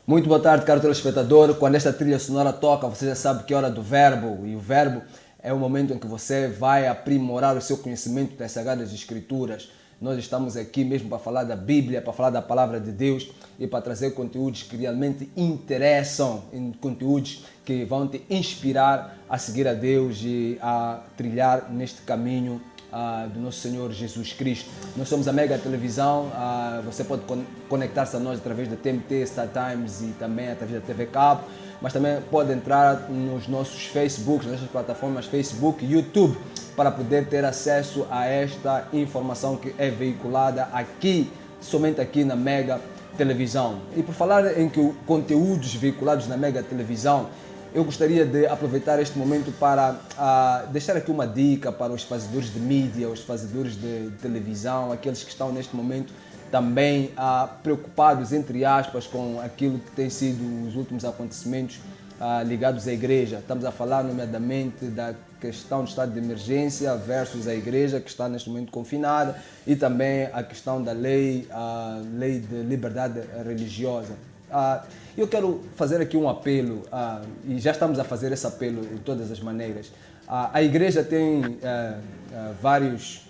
Muito boa tarde, caro telespectador. Quando esta trilha sonora toca, você já sabe que é hora do verbo. E o verbo é o momento em que você vai aprimorar o seu conhecimento das Sagradas Escrituras. Nós estamos aqui mesmo para falar da Bíblia, para falar da Palavra de Deus e para trazer conteúdos que realmente interessam, conteúdos que vão te inspirar a seguir a Deus e a trilhar neste caminho do nosso Senhor Jesus Cristo. Nós somos a Mega Televisão, você pode conectar-se a nós através da TMT, Star Times e também através da TV Cabo, mas também pode entrar nos nossos Facebooks, nas nossas plataformas Facebook e YouTube, para poder ter acesso a esta informação que é veiculada aqui, somente aqui na Mega Televisão. E por falar em que conteúdos veiculados na Mega Televisão, eu gostaria de aproveitar este momento para deixar aqui uma dica para os fazedores de mídia, os fazedores de televisão, aqueles que estão neste momento também preocupados, entre aspas, com aquilo que tem sido os últimos acontecimentos ligados à igreja. Estamos a falar, nomeadamente, da questão do estado de emergência versus a igreja, que está neste momento confinada, e também a questão da lei de liberdade religiosa. Eu quero fazer aqui um apelo, e já estamos a fazer esse apelo de todas as maneiras. A igreja tem vários,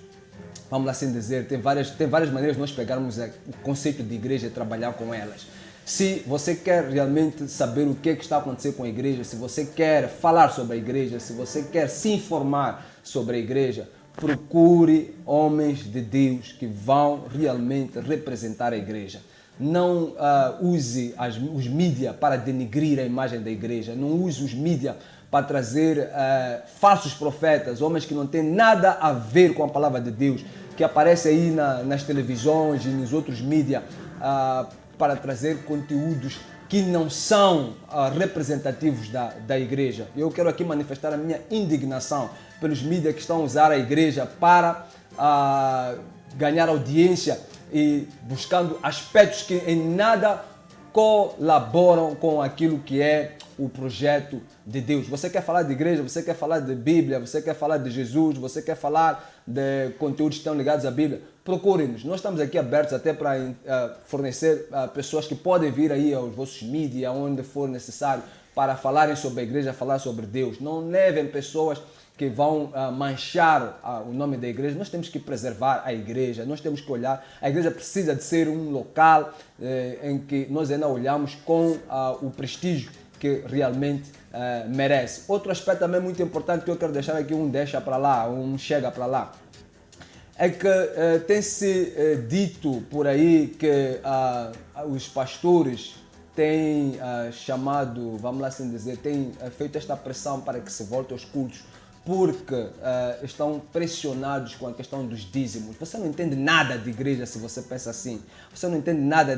vamos assim dizer, tem várias maneiras de nós pegarmos o conceito de igreja e trabalhar com elas. Se você quer realmente saber o que está acontecendo com a igreja, se você quer falar sobre a igreja, se você quer se informar sobre a igreja, procure homens de Deus que vão realmente representar a igreja. Não use os mídias para denigrir a imagem da igreja. Não use os mídias para trazer falsos profetas, homens que não têm nada a ver com a palavra de Deus, que aparecem aí nas televisões e nos outros mídias para trazer conteúdos que não são representativos da igreja. Eu quero aqui manifestar a minha indignação pelos mídias que estão a usar a igreja para ganhar audiência e buscando aspectos que em nada colaboram com aquilo que é o projeto de Deus. Você quer falar de igreja, você quer falar de Bíblia, você quer falar de Jesus, você quer falar de conteúdos que estão ligados à Bíblia, procure-nos. Nós estamos aqui abertos até para fornecer pessoas que podem vir aí aos vossos mídias, onde for necessário, para falarem sobre a igreja, falar sobre Deus. Não levem pessoas que vão manchar o nome da igreja. Nós temos que preservar a igreja, nós temos que olhar. A igreja precisa de ser um local em que nós ainda olhamos com o prestígio que realmente merece. Outro aspecto também muito importante que eu quero deixar aqui, deixa para lá, chega para lá, é que tem-se dito por aí que os pastores têm chamado, vamos lá assim dizer, têm feito esta pressão para que se volte aos cultos, porque estão pressionados com a questão dos dízimos. Você não entende nada de igreja se você pensa assim. Você não entende nada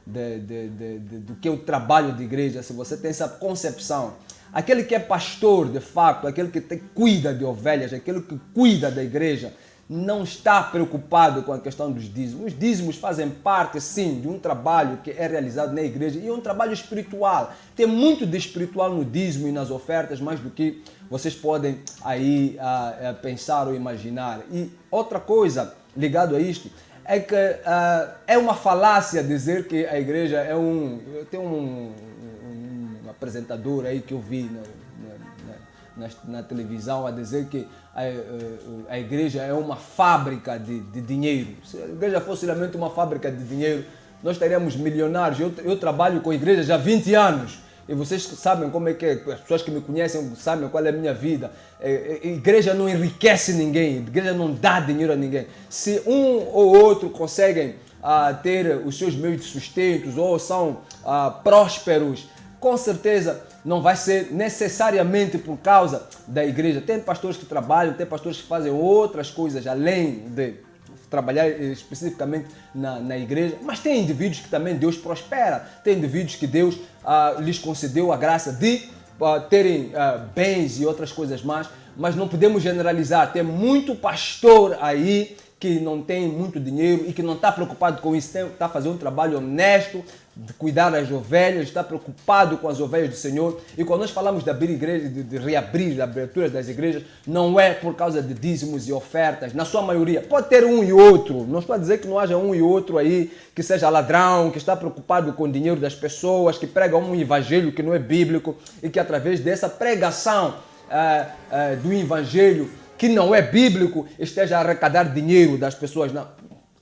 do que é o trabalho de igreja se você tem essa concepção. Aquele que é pastor, de fato, aquele que cuida de ovelhas, aquele que cuida da igreja, não está preocupado com a questão dos dízimos. Os dízimos fazem parte, sim, de um trabalho que é realizado na igreja e é um trabalho espiritual. Tem muito de espiritual no dízimo e nas ofertas, mais do que vocês podem aí pensar ou imaginar. E outra coisa ligado a isto é que é uma falácia dizer que a igreja é tem um apresentador aí que eu vi na televisão a dizer que a igreja é uma fábrica de dinheiro. Se a igreja fosse realmente uma fábrica de dinheiro, nós estaríamos milionários. Eu trabalho com a igreja já há 20 anos e vocês sabem como é que é, as pessoas que me conhecem sabem qual é a minha vida. A igreja não enriquece ninguém, a igreja não dá dinheiro a ninguém. Se um ou outro conseguem ter os seus meios de sustento ou são prósperos, com certeza não vai ser necessariamente por causa da igreja. Tem pastores que trabalham, tem pastores que fazem outras coisas além de trabalhar especificamente na igreja, mas tem indivíduos que também Deus prospera, tem indivíduos que Deus lhes concedeu a graça de terem bens e outras coisas mais, mas não podemos generalizar. Tem muito pastor aí que não tem muito dinheiro e que não está preocupado com isso, está fazendo um trabalho honesto, de cuidar das ovelhas, está preocupado com as ovelhas do Senhor. E quando nós falamos de abrir igreja, de reabrir, de abertura das igrejas, não é por causa de dízimos e ofertas, na sua maioria. Pode ter um e outro, não estou a dizer que não haja um e outro aí que seja ladrão, que está preocupado com o dinheiro das pessoas, que prega um evangelho que não é bíblico e que através dessa pregação do evangelho que não é bíblico esteja a arrecadar dinheiro das pessoas. Não.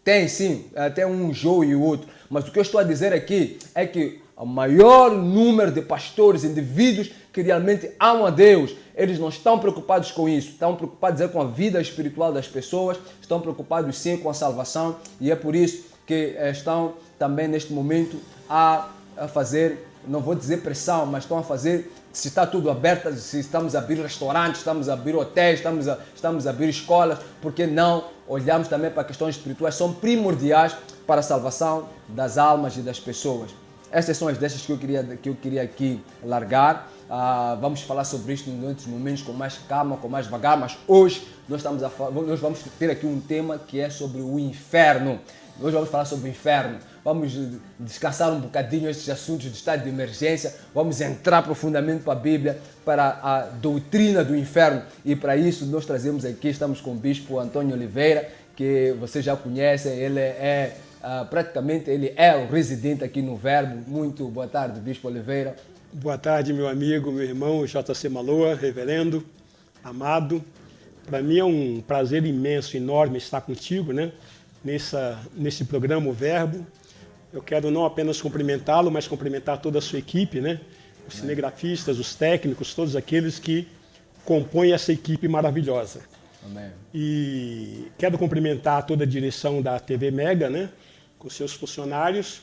Tem sim, tem um jogo e o outro. Mas o que eu estou a dizer aqui é que o maior número de pastores, indivíduos que realmente amam a Deus, eles não estão preocupados com isso. Estão preocupados com a vida espiritual das pessoas, estão preocupados sim com a salvação. E é por isso que estão também neste momento a fazer, não vou dizer pressão, mas estão a fazer, se está tudo aberto, se estamos a abrir restaurantes, estamos a abrir hotéis, estamos a abrir escolas, porque não olhamos também para questões espirituais, são primordiais para a salvação das almas e das pessoas. Estas são as deixas que eu queria aqui largar. Vamos falar sobre isto em outros momentos com mais calma, com mais vagar, mas hoje nós vamos ter aqui um tema que é sobre o inferno. Hoje vamos falar sobre o inferno. Vamos descansar um bocadinho estes assuntos de estado de emergência. Vamos entrar profundamente para a Bíblia, para a doutrina do inferno. E para isso nós trazemos aqui, estamos com o Bispo Antônio Oliveira, que vocês já conhecem. Ele é praticamente o residente aqui no Verbo. Muito boa tarde, Bispo Oliveira. Boa tarde, meu amigo, meu irmão JC Maloa, reverendo, amado. Para mim é um prazer imenso, enorme estar contigo, né? Nesse programa, o Verbo. Eu quero não apenas cumprimentá-lo, mas cumprimentar toda a sua equipe, né? Os cinegrafistas, os técnicos, todos aqueles que compõem essa equipe maravilhosa. Amém. E quero cumprimentar toda a direção da TV Mega, né? Com seus funcionários,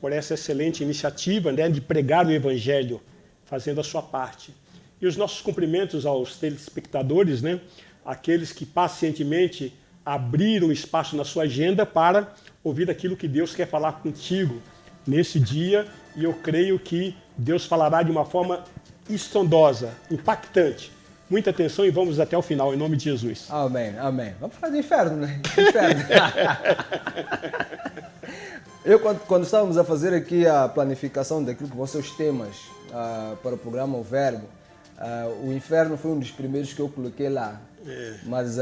por essa excelente iniciativa, né? De pregar o Evangelho, fazendo a sua parte. E os nossos cumprimentos aos telespectadores, né? Aqueles que pacientemente abriram espaço na sua agenda para ouvir aquilo que Deus quer falar contigo nesse dia, e eu creio que Deus falará de uma forma estrondosa, impactante. Muita atenção e vamos até o final, em nome de Jesus. Amém, amém. Vamos falar do inferno, né? Inferno. Eu, quando estávamos a fazer aqui a planificação daquilo que vão ser os temas para o programa O Verbo, o inferno foi um dos primeiros que eu coloquei lá. Mas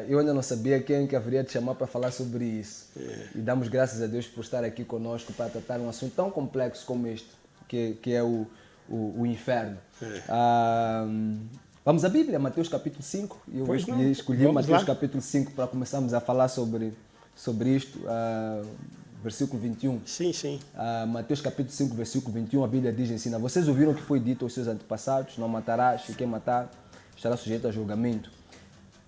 eu ainda não sabia quem que haveria de chamar para falar sobre isso. E damos graças a Deus por estar aqui conosco para tratar um assunto tão complexo como este, que é o inferno. Vamos à Bíblia, Mateus capítulo 5. Eu escolhi Mateus capítulo 5 para começarmos a falar sobre isto. Versículo 21. Sim. Mateus capítulo 5, versículo 21, a Bíblia diz, ensina: vocês ouviram o que foi dito aos seus antepassados, não matarás, e quem matar estará sujeito a julgamento.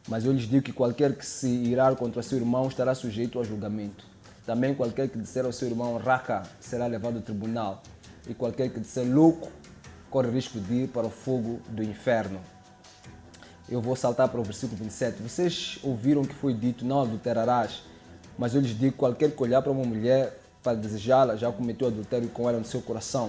Mas eu lhes digo que qualquer que se irar contra seu irmão estará sujeito a julgamento. Também qualquer que disser ao seu irmão raca será levado ao tribunal. E qualquer que disser louco corre risco de ir para o fogo do inferno. Eu vou saltar para o versículo 27. Vocês ouviram que foi dito, não adulterarás. Mas eu lhes digo, qualquer que olhar para uma mulher para desejá-la, já cometeu adultério com ela no seu coração.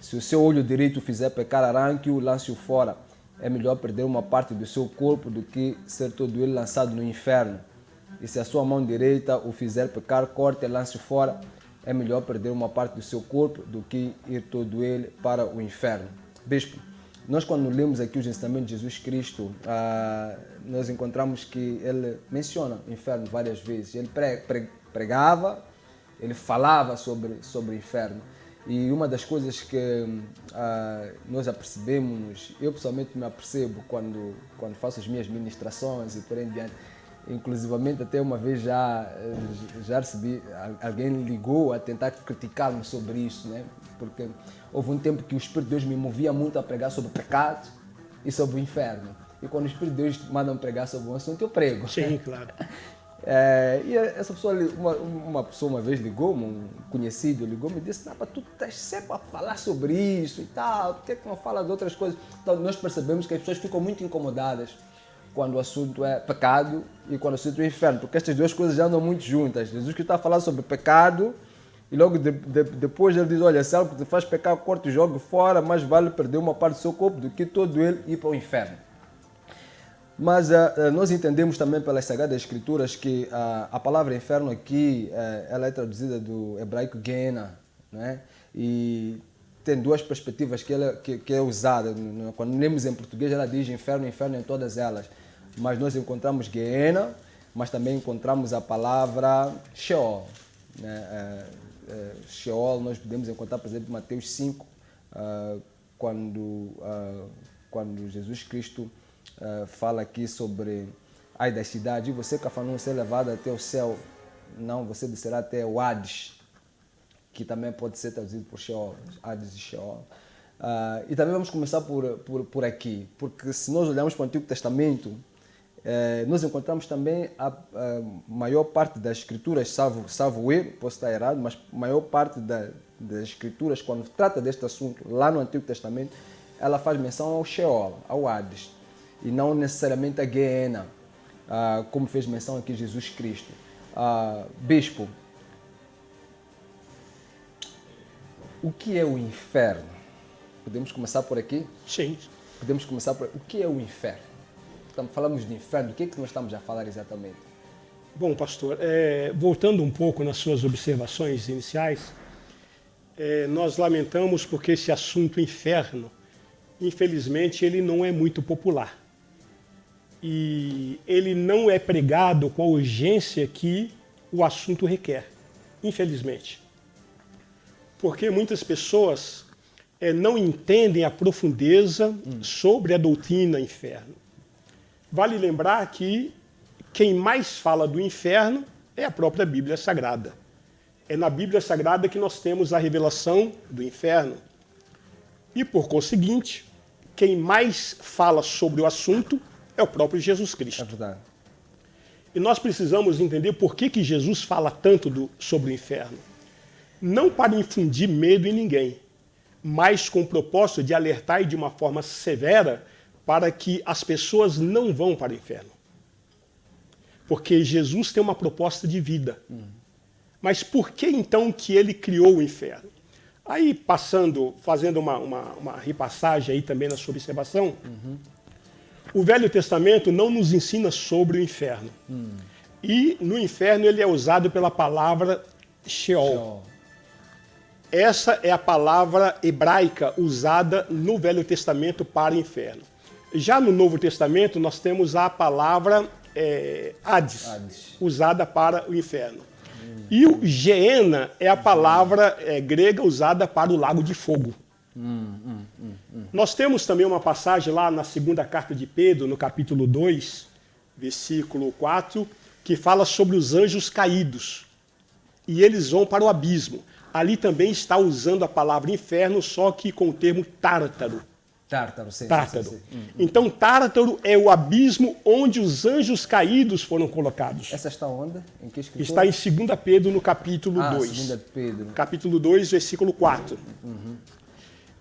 Se o seu olho direito o fizer pecar, arranque-o, lance-o fora. É melhor perder uma parte do seu corpo do que ser todo ele lançado no inferno. E se a sua mão direita o fizer pecar, corte e lance-o fora. É melhor perder uma parte do seu corpo do que ir todo ele para o inferno. Bispo, nós quando lemos aqui os ensinamentos de Jesus Cristo, nós encontramos que ele menciona o inferno várias vezes. Ele pregava, ele falava sobre o inferno. E uma das coisas que nós apercebemos, eu pessoalmente me apercebo quando faço as minhas ministrações e por aí em diante, inclusivamente até uma vez já recebi, alguém ligou a tentar criticar-me sobre isso, né? Porque houve um tempo que o Espírito de Deus me movia muito a pregar sobre pecado e sobre o inferno. E quando o Espírito de Deus manda me pregar sobre um assunto, eu prego. Sim, claro. E essa pessoa, uma pessoa uma vez ligou-me, um conhecido ligou-me e disse: "Napa, tu estás sempre a falar sobre isso e tal, por que não fala de outras coisas?" Então nós percebemos que as pessoas ficam muito incomodadas quando o assunto é pecado e quando o assunto é inferno, porque estas duas coisas já andam muito juntas. Jesus que está a falar sobre pecado e logo depois ele diz: olha, se algo te faz pecar, corte e jogue fora, mais vale perder uma parte do seu corpo do que todo ele ir para o inferno. Mas nós entendemos também pelas Sagradas Escrituras que a palavra inferno aqui, ela é traduzida do hebraico Gehenna, né? E tem duas perspectivas que é usada. Quando lemos em português, ela diz inferno, inferno em todas elas. Mas nós encontramos Gehenna, mas também encontramos a palavra Sheol, né? Sheol nós podemos encontrar, por exemplo, em Mateus 5, quando Jesus Cristo fala aqui sobre ai das cidades, você Cafarnaum ser levado até o céu, não, você descerá até o Hades, que também pode ser traduzido por Sheol, Hades e Sheol. E também vamos começar por aqui, porque se nós olharmos para o Antigo Testamento, nós encontramos também a maior parte das escrituras, salvo eu, posso estar errado, mas a maior parte das escrituras, quando trata deste assunto, lá no Antigo Testamento, ela faz menção ao Sheol, ao Hades, e não necessariamente a Gehenna, como fez menção aqui Jesus Cristo. Bispo, o que é o inferno? Podemos começar por aqui? Sim. Podemos começar por... O que é o inferno? Falamos de inferno, do que nós estamos a falar exatamente? Bom, pastor, voltando um pouco nas suas observações iniciais, nós lamentamos porque esse assunto inferno, infelizmente, ele não é muito popular. E ele não é pregado com a urgência que o assunto requer, infelizmente. Porque muitas pessoas não entendem a profundeza sobre a doutrina inferno. Vale lembrar que quem mais fala do inferno é a própria Bíblia Sagrada. É na Bíblia Sagrada que nós temos a revelação do inferno. E, por conseguinte, quem mais fala sobre o assunto é o próprio Jesus Cristo. É verdade. E nós precisamos entender por que Jesus fala tanto sobre o inferno. Não para infundir medo em ninguém, mas com o propósito de alertar e de uma forma severa para que as pessoas não vão para o inferno. Porque Jesus tem uma proposta de vida. Mas por que então que ele criou o inferno? Aí, fazendo uma repassagem aí também na sua observação, o Velho Testamento não nos ensina sobre o inferno. E no inferno ele é usado pela palavra Sheol. Essa é a palavra hebraica usada no Velho Testamento para inferno. Já no Novo Testamento nós temos a palavra Hades, usada para o inferno. E o Gehenna é a palavra grega usada para o lago de fogo. Nós temos também uma passagem lá na segunda carta de Pedro, no capítulo 2, versículo 4, que fala sobre os anjos caídos. E eles vão para o abismo. Ali também está usando a palavra inferno, só que com o termo tártaro. Tártaro, sim. Tártaro. Sim. Então, Tártaro é o abismo onde os anjos caídos foram colocados. Essa está onde? Em que escritura? Está em 2 Pedro, no capítulo 2. 2 Pedro. Capítulo 2, versículo 4.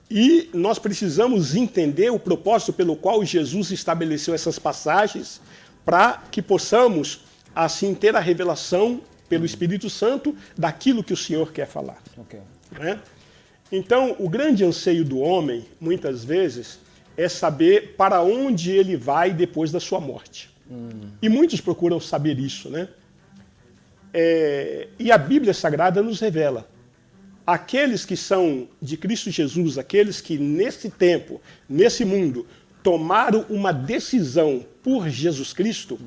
E nós precisamos entender o propósito pelo qual Jesus estabeleceu essas passagens para que possamos, assim, ter a revelação pelo Espírito Santo daquilo que o Senhor quer falar. Okay. Né? Então, o grande anseio do homem, muitas vezes, é saber para onde ele vai depois da sua morte. E muitos procuram saber isso, né? E a Bíblia Sagrada nos revela. Aqueles que são de Cristo Jesus, aqueles que nesse tempo, nesse mundo, tomaram uma decisão por Jesus Cristo,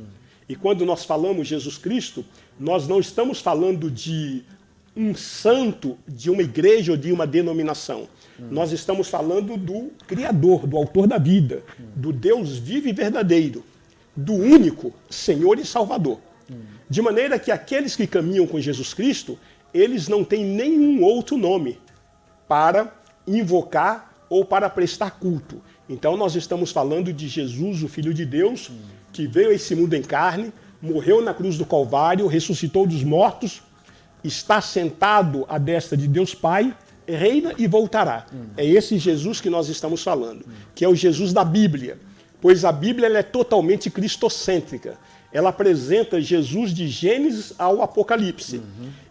e quando nós falamos Jesus Cristo, nós não estamos falando de um santo de uma igreja ou de uma denominação. Nós estamos falando do Criador, do Autor da vida, do Deus vivo e verdadeiro, do único Senhor e Salvador. De maneira que aqueles que caminham com Jesus Cristo, eles não têm nenhum outro nome para invocar ou para prestar culto. Então nós estamos falando de Jesus, o Filho de Deus, que veio a esse mundo em carne, morreu na cruz do Calvário, ressuscitou dos mortos, está sentado à destra de Deus Pai, reina e voltará. É esse Jesus que nós estamos falando, que é o Jesus da Bíblia, pois a Bíblia ela é totalmente cristocêntrica. Ela apresenta Jesus de Gênesis ao Apocalipse.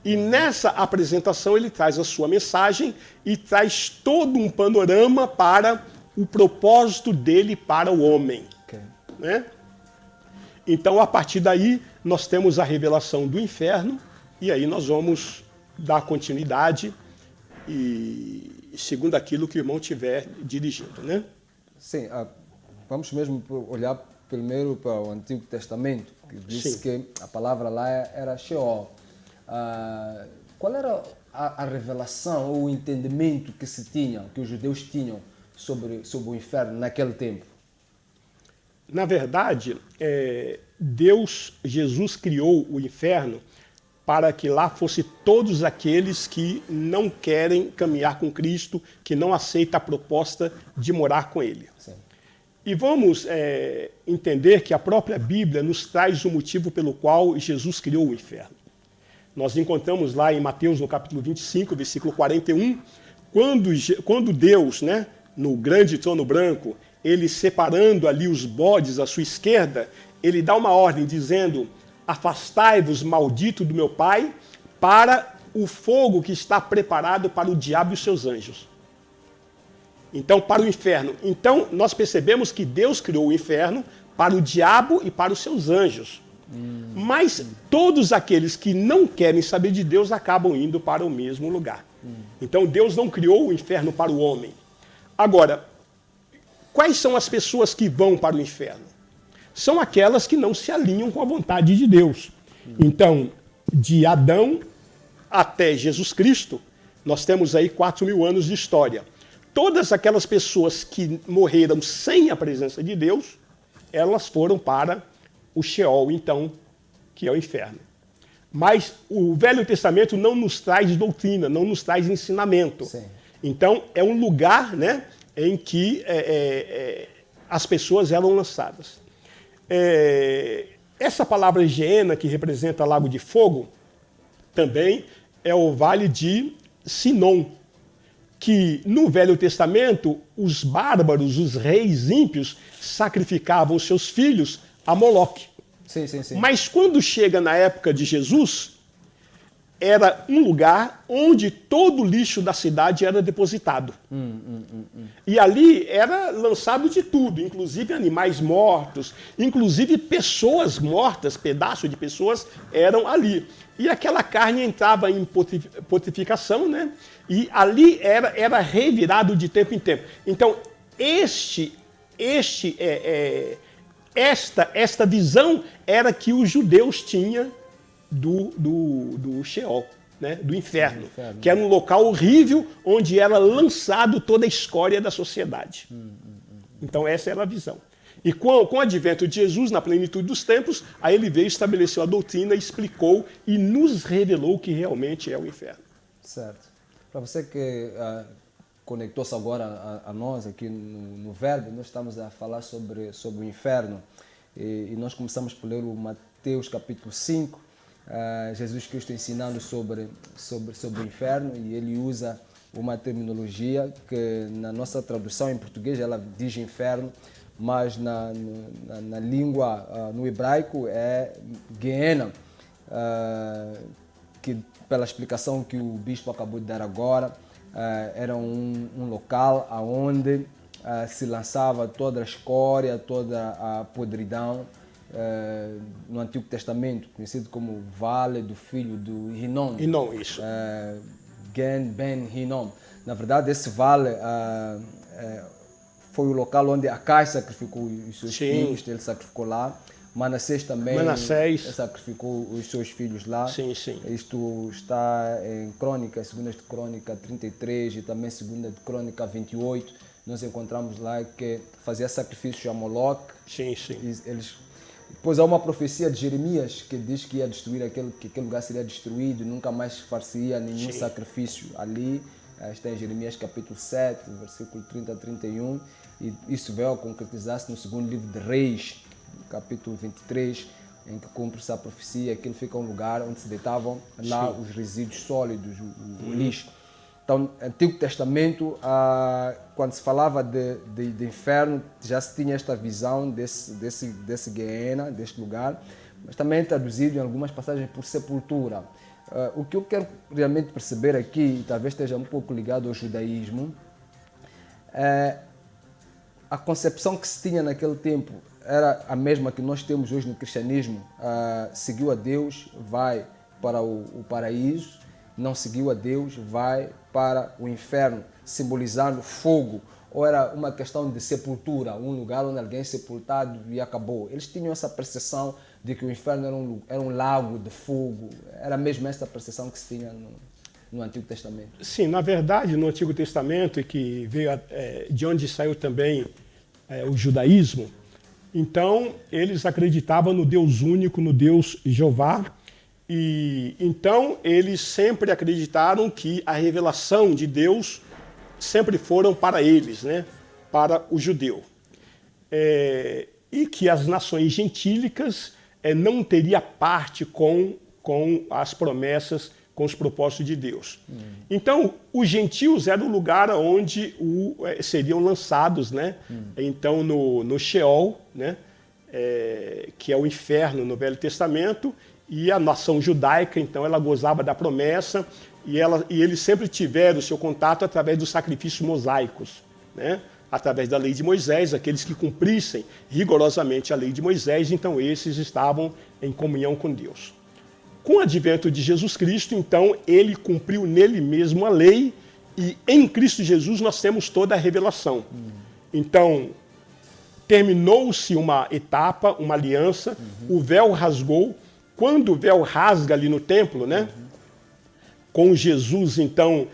E nessa apresentação ele traz a sua mensagem e traz todo um panorama para o propósito dele para o homem. Okay. Né? Então, a partir daí, nós temos a revelação do inferno, e aí nós vamos dar continuidade e segundo aquilo que o irmão estiver dirigindo, né? Sim, vamos mesmo olhar primeiro para o Antigo Testamento, que disse Sim. que a palavra lá era Sheol. Qual era a revelação ou o entendimento que se tinha, que os judeus tinham sobre o inferno naquele tempo? Na verdade, Jesus criou o inferno para que lá fosse todos aqueles que não querem caminhar com Cristo, que não aceitam a proposta de morar com Ele. Sim. E vamos entender que a própria Bíblia nos traz o motivo pelo qual Jesus criou o inferno. Nós encontramos lá em Mateus, no capítulo 25, versículo 41, quando Deus, né, no grande trono branco, ele separando ali os bodes à sua esquerda, ele dá uma ordem dizendo: afastai-vos, maldito do meu Pai, para o fogo que está preparado para o diabo e os seus anjos. Então, para o inferno. Então, nós percebemos que Deus criou o inferno para o diabo e para os seus anjos. Mas todos aqueles que não querem saber de Deus acabam indo para o mesmo lugar. Então, Deus não criou o inferno para o homem. Agora, quais são as pessoas que vão para o inferno? São aquelas que não se alinham com a vontade de Deus. Então, de Adão até Jesus Cristo, nós temos aí 4.000 anos de história. Todas aquelas pessoas que morreram sem a presença de Deus, elas foram para o Sheol, então, que é o inferno. Mas o Velho Testamento não nos traz doutrina, não nos traz ensinamento. Sim. Então, é um lugar, né, em que as pessoas eram lançadas. Essa palavra Geena, que representa lago de fogo, também é o vale de Sinom, que no Velho Testamento os bárbaros, os reis ímpios, sacrificavam seus filhos a Moloque. Sim, sim, sim. Mas quando chega na época de Jesus, era um lugar onde todo o lixo da cidade era depositado. E ali era lançado de tudo, inclusive animais mortos, inclusive pessoas mortas, pedaços de pessoas eram ali. E aquela carne entrava em putrefação, né? E ali era revirado de tempo em tempo. Então, esta visão era que os judeus tinham do Sheol, né? Do inferno, que era um local horrível onde era lançado toda a escória da sociedade. Então essa era a visão. E com o advento de Jesus, na plenitude dos tempos, aí ele veio, estabeleceu a doutrina, explicou e nos revelou o que realmente é o inferno. Certo. Para você que conectou-se agora a nós aqui no Verbo, nós estamos a falar sobre o inferno. E nós começamos por ler o Mateus capítulo 5, Jesus Cristo ensinando sobre o inferno, e ele usa uma terminologia que na nossa tradução em português ela diz inferno, mas na língua, no hebraico, é Geena, que pela explicação que o bispo acabou de dar agora, era um local onde se lançava toda a escória, toda a podridão, no Antigo Testamento, conhecido como Vale do Filho do Hinnom. Hinnom, isso. Gen Ben Hinnom. Na verdade, esse vale foi o local onde Acai sacrificou os seus filhos, ele sacrificou lá. Manassés também sacrificou os seus filhos lá. Sim, sim. Isto está em Crônicas, 2 de Crônica 33 e também 2 de Crônica 28. Nós encontramos lá que fazia sacrifício a Moloque. Sim, sim. Depois há uma profecia de Jeremias que diz que ia destruir que aquele lugar seria destruído, nunca mais faria nenhum sacrifício ali. Está em Jeremias capítulo 7, versículo 30 a 31. E isso veio a concretizar-se no segundo livro de Reis, capítulo 23, em que cumpre-se a profecia que ele fica um lugar onde se deitavam lá os resíduos sólidos, o lixo. Então, no Antigo Testamento, quando se falava de inferno, já se tinha esta visão desse Geena, deste lugar, mas também traduzido em algumas passagens por sepultura. O que eu quero realmente perceber aqui, e talvez esteja um pouco ligado ao judaísmo, a concepção que se tinha naquele tempo era a mesma que nós temos hoje no cristianismo. Seguiu a Deus, vai para o paraíso. Não seguiu a Deus, vai para o inferno, simbolizando fogo. Ou era uma questão de sepultura, um lugar onde alguém é sepultado e acabou. Eles tinham essa percepção de que o inferno era um lago de fogo. Era mesmo essa percepção que se tinha no Antigo Testamento. Sim, na verdade, no Antigo Testamento, e que veio de onde saiu também o judaísmo, então eles acreditavam no Deus único, no Deus Jeová, e então eles sempre acreditaram que a revelação de Deus sempre foram para eles, né? Para o judeu. E que as nações gentílicas não teria parte com as promessas, com os propósitos de Deus. Então, os gentios era o lugar onde seriam lançados, né? Então, no Sheol, né? Que é o inferno no Velho Testamento, e a nação judaica, então, ela gozava da promessa, e eles sempre tiveram o seu contato através dos sacrifícios mosaicos, né? Através da lei de Moisés, aqueles que cumprissem rigorosamente a lei de Moisés, então esses estavam em comunhão com Deus. Com o advento de Jesus Cristo, então, ele cumpriu nele mesmo a lei, e em Cristo Jesus nós temos toda a revelação. Então, terminou-se uma etapa, uma aliança, o véu rasgou. Quando o véu rasga ali no templo, né? Com Jesus, então,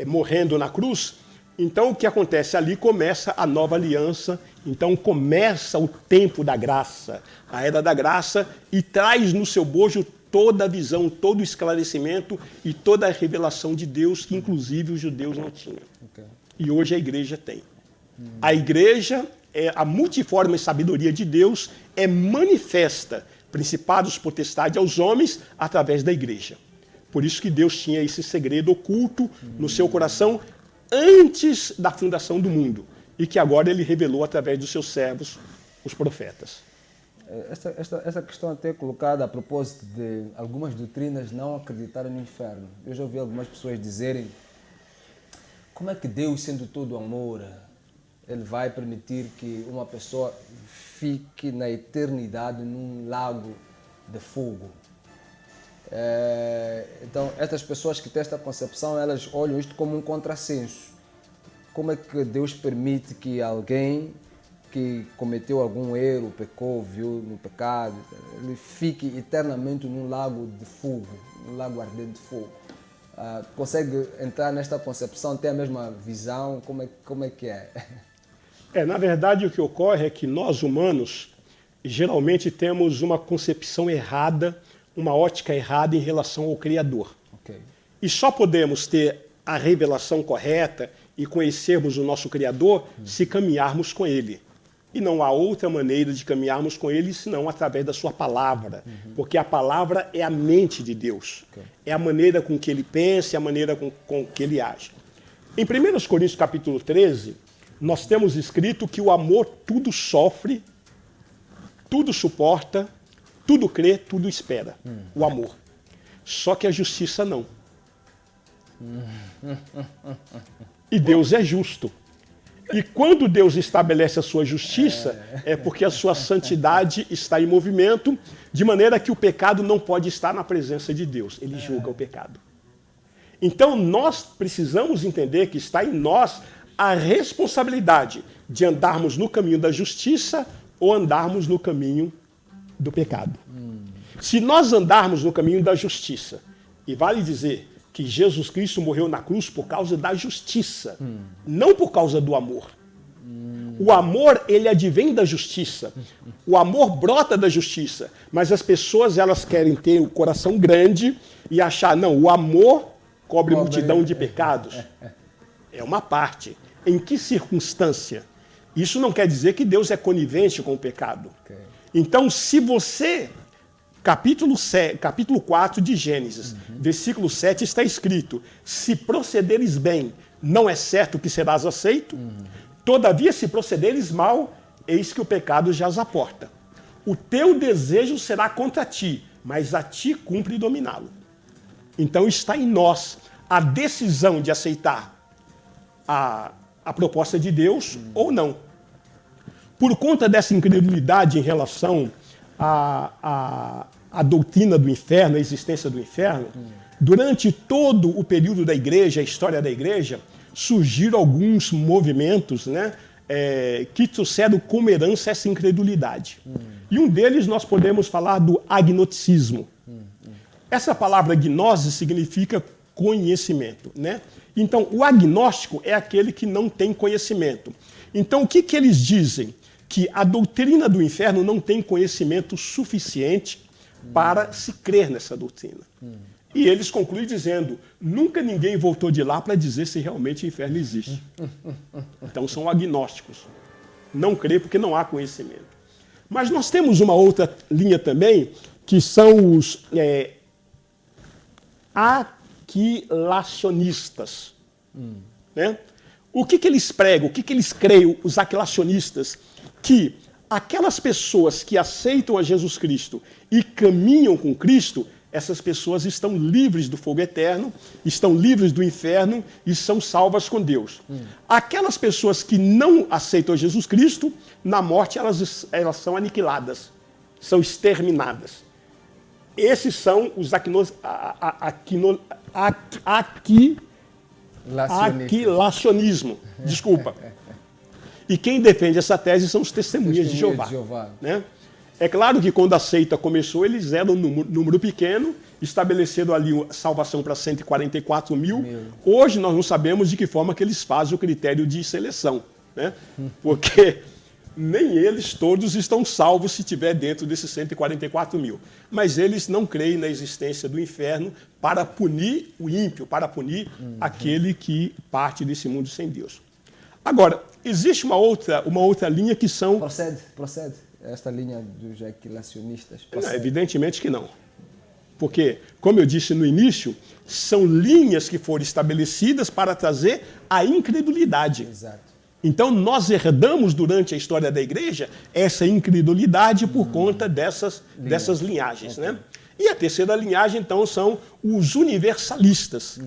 morrendo na cruz, então o que acontece? Ali começa a nova aliança, então começa o tempo da graça, a era da graça, e traz no seu bojo toda a visão, todo o esclarecimento e toda a revelação de Deus, que inclusive os judeus não tinham. Okay. E hoje a igreja tem. A igreja, a multiforme sabedoria de Deus, manifesta principados, potestades aos homens através da igreja. Por isso que Deus tinha esse segredo oculto no seu coração antes da fundação do mundo, e que agora ele revelou através dos seus servos, os profetas. Essa questão até colocada a propósito de algumas doutrinas não acreditarem no inferno. Eu já ouvi algumas pessoas dizerem: como é que Deus, sendo todo amor, ele vai permitir que uma pessoa fique na eternidade num lago de fogo? Então, essas pessoas que têm esta concepção, elas olham isto como um contrassenso. Como é que Deus permite que alguém que cometeu algum erro, pecou, viu no pecado, ele fique eternamente num lago de fogo, num lago ardente de fogo? Consegue entrar nesta concepção, ter a mesma visão? Como é que é? Na verdade, o que ocorre é que nós, humanos, geralmente temos uma concepção errada, uma ótica errada em relação ao Criador. Okay. E só podemos ter a revelação correta e conhecermos o nosso Criador se caminharmos com Ele. E não há outra maneira de caminharmos com Ele senão através da sua palavra. Porque a palavra é a mente de Deus. Okay. É a maneira com que Ele pensa, é a maneira com que Ele age. Em 1 Coríntios capítulo 13, nós temos escrito que o amor tudo sofre, tudo suporta, tudo crê, tudo espera. O amor. Só que a justiça não. E Deus é justo. E quando Deus estabelece a sua justiça, é porque a sua santidade está em movimento, de maneira que o pecado não pode estar na presença de Deus. Ele julga o pecado. Então nós precisamos entender que está em nós a responsabilidade de andarmos no caminho da justiça ou andarmos no caminho do pecado. Se nós andarmos no caminho da justiça, e vale dizer que Jesus Cristo morreu na cruz por causa da justiça, não por causa do amor. O amor, ele advém da justiça. O amor brota da justiça. Mas as pessoas, elas querem ter o coração grande e achar, não, o amor cobre multidão de pecados. É uma parte. Em que circunstância? Isso não quer dizer que Deus é conivente com o pecado. Okay. Então, se você... Capítulo 4 de Gênesis, versículo 7 está escrito: se procederes bem, não é certo que serás aceito? Todavia, se procederes mal, eis que o pecado jaz à porta. O teu desejo será contra ti, mas a ti cumpre dominá-lo. Então está em nós a decisão de aceitar a proposta de Deus ou não. por conta dessa incredulidade em relação à doutrina do inferno, à existência do inferno, durante todo o período da igreja, a história da igreja, surgiram alguns movimentos, né, que trouxeram como herança essa incredulidade. E um deles nós podemos falar do agnosticismo. Essa palavra gnose significa conhecimento, né? Então, o agnóstico é aquele que não tem conhecimento. Então, o que eles dizem? Que a doutrina do inferno não tem conhecimento suficiente para se crer nessa doutrina. E eles concluem dizendo, nunca ninguém voltou de lá para dizer se realmente o inferno existe. Então, são agnósticos. Não crê porque não há conhecimento. Mas nós temos uma outra linha também, que são os aquilacionistas. Né? O que eles pregam, o que eles creem, os aquilacionistas? Que aquelas pessoas que aceitam a Jesus Cristo e caminham com Cristo, essas pessoas estão livres do fogo eterno, estão livres do inferno e são salvas com Deus. Aquelas pessoas que não aceitam a Jesus Cristo, na morte elas são aniquiladas, são exterminadas. Esses são os aquilacionismo. Desculpa. E quem defende essa tese são os testemunhas de Jeová. Né? É claro que quando a seita começou, eles eram um número pequeno, estabeleceram ali a salvação para 144 mil. Hoje nós não sabemos de que forma que eles fazem o critério de seleção. Né? Porque nem eles todos estão salvos se estiver dentro desses 144 mil. Mas eles não creem na existência do inferno para punir o ímpio, para punir aquele que parte desse mundo sem Deus. Agora, existe uma outra linha que são... Procede. Esta linha dos aquilacionistas. Não, evidentemente que não. Porque, como eu disse no início, são linhas que foram estabelecidas para trazer a incredulidade. Exato. Então, nós herdamos durante a história da igreja essa incredulidade por conta dessas linhagens. Né? E a terceira linhagem, então, são os universalistas.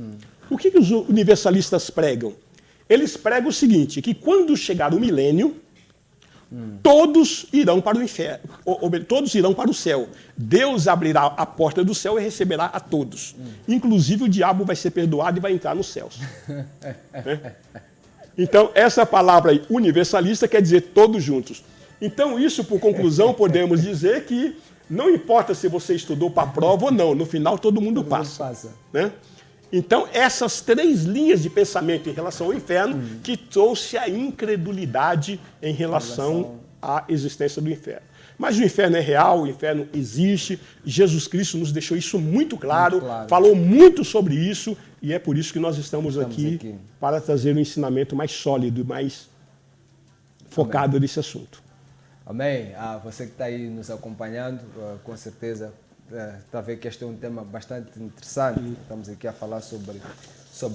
O que os universalistas pregam? Eles pregam o seguinte, que quando chegar o milênio, todos irão para o inferno, todos irão para o céu. Deus abrirá a porta do céu e receberá a todos. Inclusive o diabo vai ser perdoado e vai entrar nos céus. Né? Então, essa palavra aí, universalista, quer dizer todos juntos. Então, isso, por conclusão, podemos dizer que não importa se você estudou para a prova ou não, no final todo mundo passa. Né? Então, essas três linhas de pensamento em relação ao inferno que trouxe a incredulidade em relação à existência do inferno. Mas o inferno é real, o inferno existe, Jesus Cristo nos deixou isso muito claro, falou muito sobre isso, e é por isso que nós estamos aqui para trazer um ensinamento mais sólido, mais focado nesse assunto. Amém. Você que está aí nos acompanhando, com certeza está a ver que este é um tema bastante interessante. Estamos aqui a falar sobre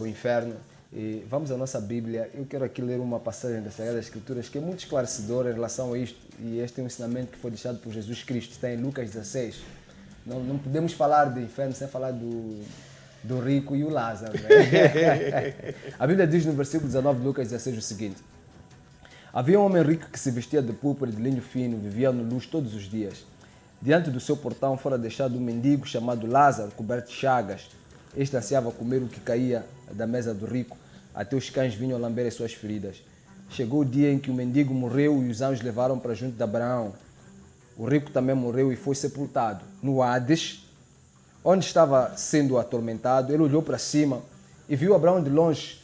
o inferno. E vamos à nossa Bíblia. Eu quero aqui ler uma passagem das Sagradas Escrituras que é muito esclarecedora em relação a isto. E este é um ensinamento que foi deixado por Jesus Cristo. Está em Lucas 16. Não podemos falar de inferno sem falar do rico e o Lázaro. Né? A Bíblia diz no versículo 19 de Lucas 16 o seguinte. Havia um homem rico que se vestia de púrpura e de linho fino, vivia no luz todos os dias. Diante do seu portão fora deixado um mendigo chamado Lázaro, coberto de chagas. Este ansiava comer o que caía da mesa do rico, até os cães vinham lamber as suas feridas. Chegou o dia em que o mendigo morreu e os anjos levaram para junto de Abraão. O rico também morreu e foi sepultado. No Hades, onde estava sendo atormentado, ele olhou para cima e viu Abraão de longe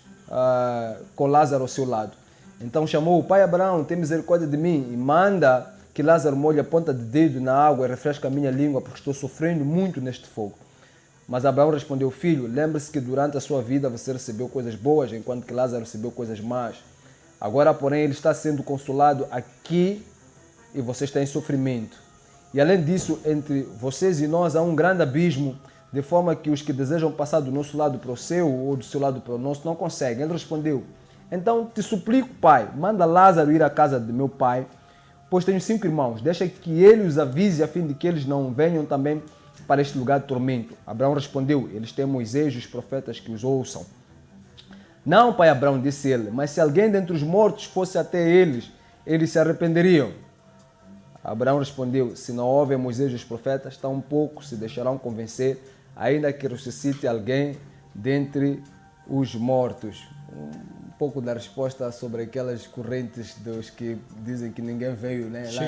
com Lázaro ao seu lado. Então chamou o pai Abraão, tem misericórdia de mim e manda que Lázaro molhe a ponta de dedo na água e refresque a minha língua, porque estou sofrendo muito neste fogo. Mas Abraão respondeu, filho, lembre-se que durante a sua vida você recebeu coisas boas, enquanto que Lázaro recebeu coisas más. Agora, porém, ele está sendo consolado aqui e você está em sofrimento. E além disso, entre vocês e nós há um grande abismo, de forma que os que desejam passar do nosso lado para o seu ou do seu lado para o nosso não conseguem. Ele respondeu, então te suplico, pai, manda Lázaro ir à casa de meu pai, pois tenho 5 irmãos, deixa que ele os avise a fim de que eles não venham também para este lugar de tormento. Abraão respondeu, eles têm Moisés e os profetas que os ouçam. Não, pai Abraão, disse ele, mas se alguém dentre os mortos fosse até eles eles se arrependeriam. Abraão respondeu: se não houve Moisés e os profetas, tampouco se deixarão convencer, ainda que ressuscite alguém dentre os mortos. Um pouco da resposta sobre aquelas correntes dos que dizem que ninguém veio, né, lá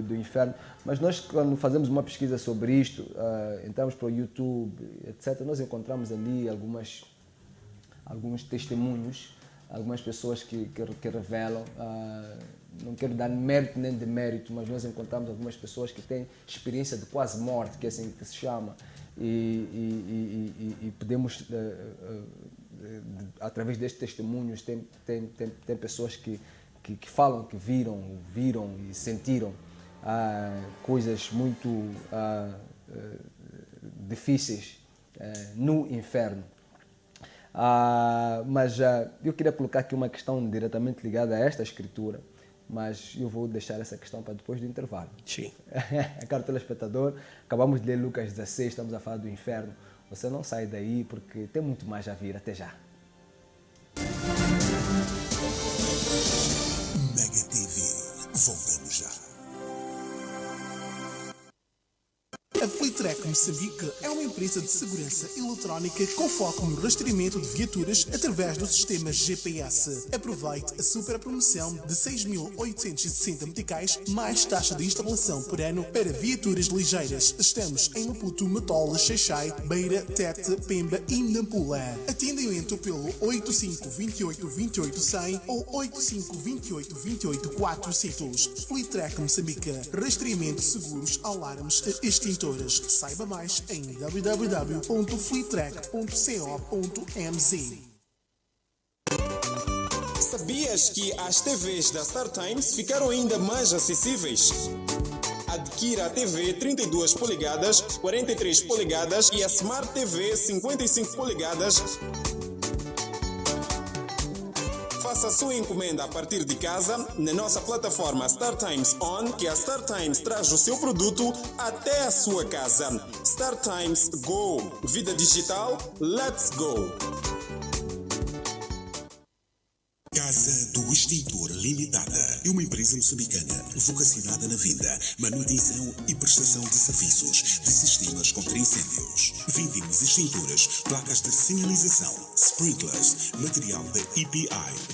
do inferno. Mas nós, quando fazemos uma pesquisa sobre isto, entramos para o YouTube, etc., nós encontramos ali alguns testemunhos, algumas pessoas que revelam, não quero dar mérito nem demérito, mas nós encontramos algumas pessoas que têm experiência de quase morte, que é assim que se chama, e podemos, através destes testemunhos, tem pessoas que falam que viram e sentiram coisas muito difíceis no inferno. Mas eu queria colocar aqui uma questão diretamente ligada a esta escritura, mas eu vou deixar essa questão para depois do intervalo. Sim. Caro telespectador, acabamos de ler Lucas 16, estamos a falar do inferno. Você não sai daí porque tem muito mais a vir. Até já. Mega TV, voltamos já. A Flitrack Moçambique é uma empresa de segurança eletrónica com foco no rastreamento de viaturas através do sistema GPS. Aproveite a super promoção de 6.860 meticais mais taxa de instalação por ano para viaturas ligeiras. Estamos em Maputo, Matola, Xaixai, Beira, Tete, Pemba e Nampula. Atendimento pelo 8528-28-100 ou 8528-28-400. Flitrack Moçambique. Rastreamento de seguros, alarmes e extintores. Saiba mais em www.flitrack.co.mz. Sabias que as TVs da StarTimes ficaram ainda mais acessíveis? Adquira a TV 32 polegadas, 43 polegadas e a Smart TV 55 polegadas. Faça a sua encomenda a partir de casa na nossa plataforma StarTimes On, que a StarTimes traz o seu produto até a sua casa. StarTimes Go. Vida digital, let's go! Casa do Extintor Limitada é uma empresa moçambicana vocacionada na venda, manutenção e prestação de serviços de sistemas contra incêndios. Vendemos extintores, placas de sinalização, sprinklers, material da EPI.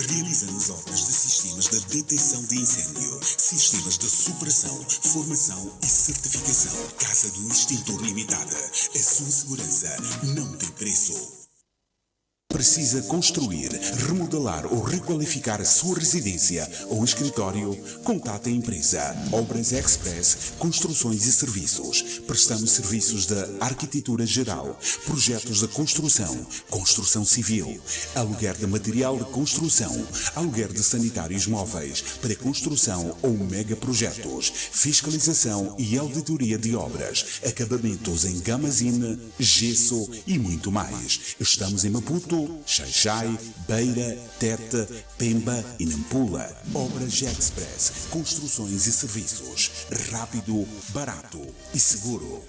Realizamos obras de sistemas de detecção de incêndio, sistemas de supressão, formação e certificação. Casa do Extintor Limitada. A sua segurança não tem preço. Precisa construir, remodelar ou requalificar a sua residência ou escritório? Contate a empresa Obras Express Construções e Serviços. Prestamos serviços de arquitetura geral, projetos de construção, construção civil, aluguer de material de construção, aluguer de sanitários móveis, pré-construção ou megaprojetos, fiscalização e auditoria de obras, acabamentos em gamazine, gesso e muito mais. Estamos em Maputo, Xaixai, Beira, Tete, Pemba e Nampula. Obras Express, construções e serviços. Rápido, barato e seguro.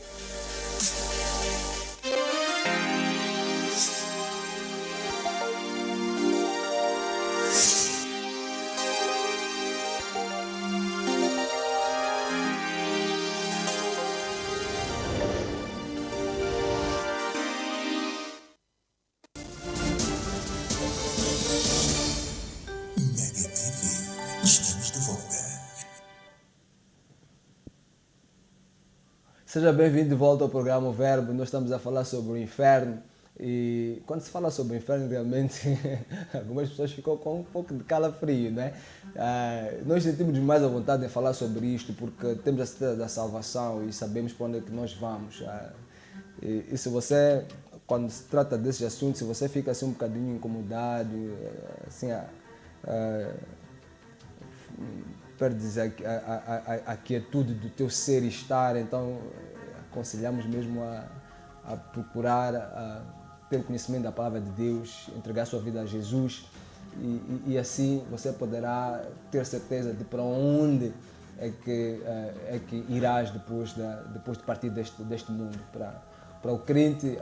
Seja bem-vindo de volta ao programa O Verbo. Nós estamos a falar sobre o inferno e quando se fala sobre o inferno realmente algumas pessoas ficam com um pouco de calafrio, né? Nós sentimos mais à vontade em falar sobre isto porque temos a certeza da salvação e sabemos para onde é que nós vamos. E se você, quando se trata desses assuntos, se você fica assim um bocadinho incomodado, assim, perdes a quietude do teu ser e estar, então aconselhamos mesmo a procurar ter conhecimento da palavra de Deus, entregar sua vida a Jesus e assim você poderá ter certeza de para onde é que irás depois de partir deste mundo. Para o crente,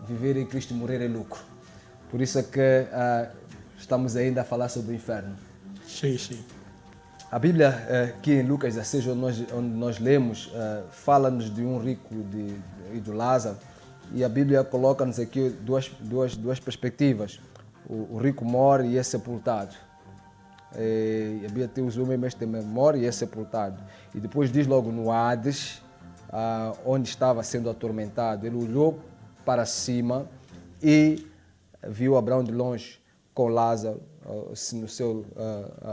viver em Cristo e morrer é lucro. Por isso é que estamos ainda a falar sobre o inferno. Sim, sim. A Bíblia, aqui em Lucas 16, onde nós lemos, fala-nos de um rico e do Lázaro. E a Bíblia coloca-nos aqui duas perspectivas. O rico morre e é sepultado. E a Bíblia tem os homens também morre e é sepultado. E depois diz logo no Hades, onde estava sendo atormentado, ele olhou para cima e viu Abraão de longe com Lázaro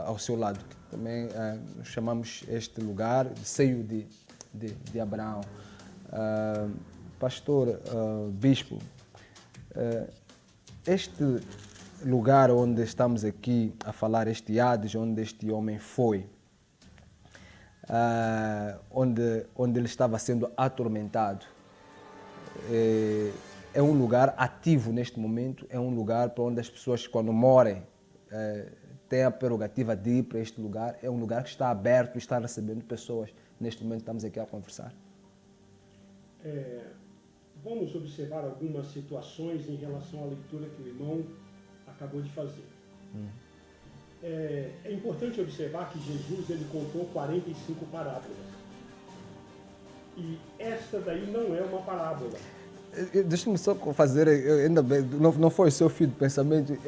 ao seu lado. Também chamamos este lugar de seio de Abraão. Pastor, bispo, este lugar onde estamos aqui a falar, este Hades, onde este homem foi, onde ele estava sendo atormentado, é um lugar ativo neste momento, é um lugar para onde as pessoas, quando morem, têm a prerrogativa de ir para este lugar, é um lugar que está aberto e está recebendo pessoas. Neste momento estamos aqui a conversar. Vamos observar algumas situações em relação à leitura que o irmão acabou de fazer. É importante observar que Jesus ele contou 45 parábolas. E esta daí não é uma parábola. Deixa-me só fazer, ainda bem, não foi o seu fio de pensamento.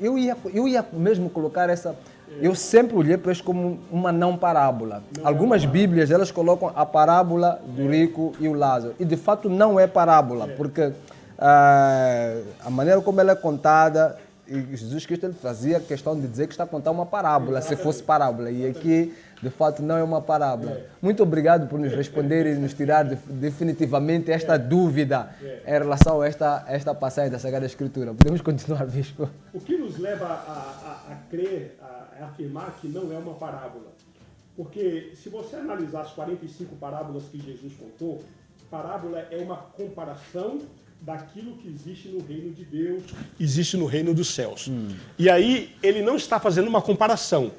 Eu ia mesmo colocar essa... Eu sempre olhei para isso como uma não parábola. Algumas Bíblias, elas colocam a parábola do rico e o Lázaro. E de fato não é parábola, porque a maneira como ela é contada, e Jesus Cristo ele fazia questão de dizer que está a contar uma parábola, se fosse parábola. E aqui, de fato, não é uma parábola. Muito obrigado por nos responder e nos tirar definitivamente esta dúvida em relação a esta passagem da Sagrada Escritura. Podemos continuar, bispo? O que nos leva a crer, a afirmar que não é uma parábola? Porque se você analisar as 45 parábolas que Jesus contou, parábola é uma comparação daquilo que existe no reino de Deus, existe no reino dos céus. E aí ele não está fazendo uma comparação.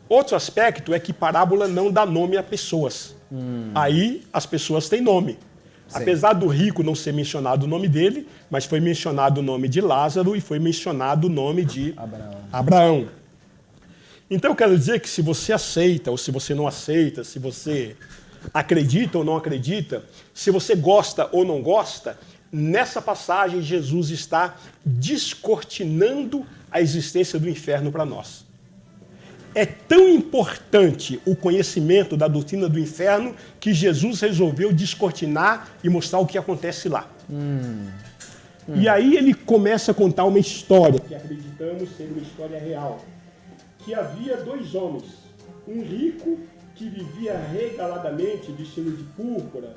Outro aspecto é que parábola não dá nome a pessoas. Aí as pessoas têm nome. Sim. Apesar do rico não ser mencionado o nome dele, mas foi mencionado o nome de Lázaro e foi mencionado o nome de Abraão. Então eu quero dizer que se você aceita ou se você não aceita, se você acredita ou não acredita, se você gosta ou não gosta, nessa passagem Jesus está descortinando a existência do inferno para nós. É tão importante o conhecimento da doutrina do inferno que Jesus resolveu descortinar e mostrar o que acontece lá. E aí ele começa a contar uma história, que acreditamos ser uma história real, que havia dois homens, um rico que vivia regaladamente, vestido de púrpura,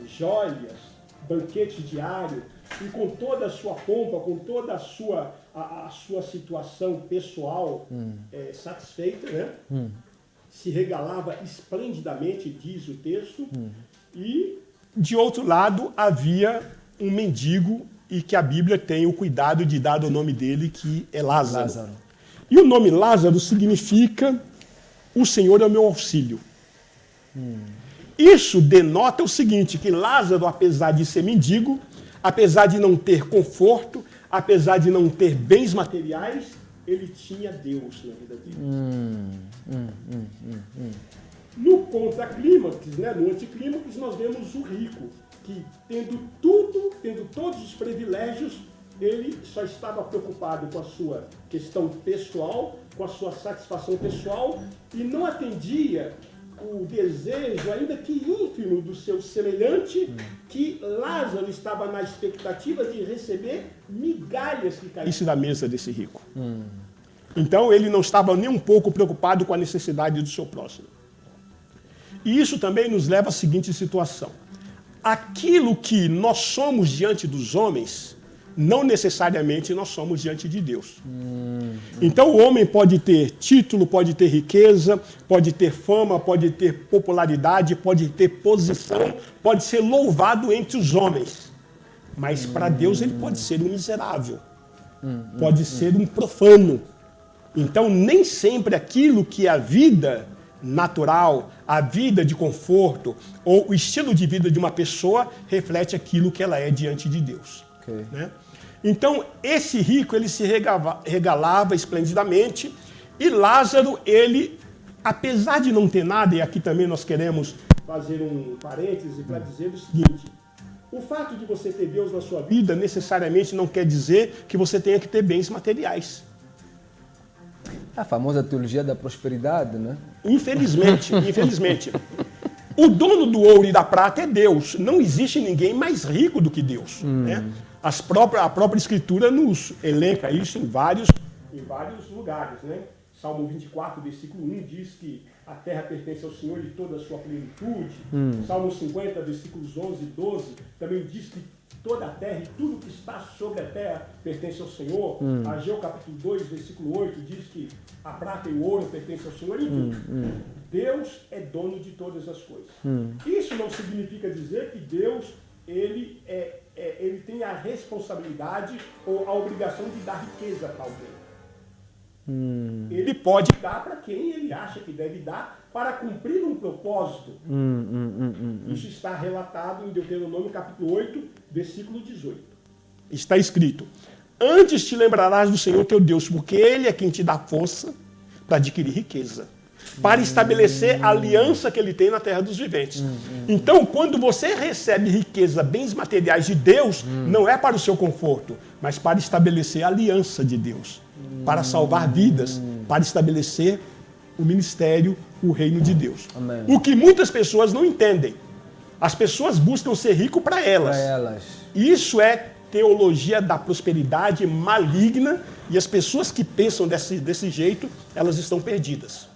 joias, banquete diário, e com toda a sua pompa, com toda a sua situação pessoal satisfeita, né? Se regalava esplendidamente, diz o texto, e de outro lado havia um mendigo e que a Bíblia tem o cuidado de dar o nome dele, que é Lázaro. E o nome Lázaro significa o Senhor é o meu auxílio. Isso denota o seguinte, que Lázaro, apesar de ser mendigo, apesar de não ter conforto, apesar de não ter bens materiais, ele tinha Deus na vida dele. No contraclímax, né, no anticlímax, nós vemos o rico, que tendo tudo, tendo todos os privilégios, ele só estava preocupado com a sua questão pessoal, com a sua satisfação pessoal, e não atendia o desejo, ainda que ínfimo, do seu semelhante, que Lázaro estava na expectativa de receber migalhas que caíssem da mesa desse rico. Então ele não estava nem um pouco preocupado com a necessidade do seu próximo. E isso também nos leva à seguinte situação. Aquilo que nós somos diante dos homens, não necessariamente nós somos diante de Deus. Então o homem pode ter título, pode ter riqueza, pode ter fama, pode ter popularidade, pode ter posição, pode ser louvado entre os homens. Mas para Deus ele pode ser um miserável, pode ser um profano. Então nem sempre aquilo que é a vida natural, a vida de conforto ou o estilo de vida de uma pessoa reflete aquilo que ela é diante de Deus. Né? Então, esse rico, ele se regalava esplendidamente, e Lázaro, ele apesar de não ter nada, e aqui também nós queremos fazer um parêntese para dizer o seguinte: o fato de você ter Deus na sua vida necessariamente não quer dizer que você tenha que ter bens materiais. A famosa teologia da prosperidade, né? Infelizmente, infelizmente. O dono do ouro e da prata é Deus. Não existe ninguém mais rico do que Deus. Né? A própria Escritura nos elenca isso em vários lugares. Né? Salmo 24, versículo 1 diz que a terra pertence ao Senhor e toda a sua plenitude. Salmo 50, versículos 11 e 12, também diz que toda a terra e tudo que está sobre a terra pertence ao Senhor. Ageu capítulo 2, versículo 8, diz que a prata e o ouro pertencem ao Senhor. Enfim, Deus é dono de todas as coisas. Isso não significa dizer que Deus ele tem a responsabilidade ou a obrigação de dar riqueza para alguém. Ele pode dar para quem ele acha que deve dar para cumprir um propósito. Isso está relatado em Deuteronômio capítulo 8, versículo 18. Está escrito: antes te lembrarás do Senhor teu Deus, porque Ele é quem te dá força para adquirir riqueza, para estabelecer a aliança que Ele tem na terra dos viventes. Então, quando você recebe riqueza, bens materiais de Deus, não é para o seu conforto, mas para estabelecer a aliança de Deus, para salvar vidas, para estabelecer o ministério, o reino de Deus. Amém. O que muitas pessoas não entendem. As pessoas buscam ser rico para elas. Isso é teologia da prosperidade maligna, e as pessoas que pensam desse jeito, elas estão perdidas.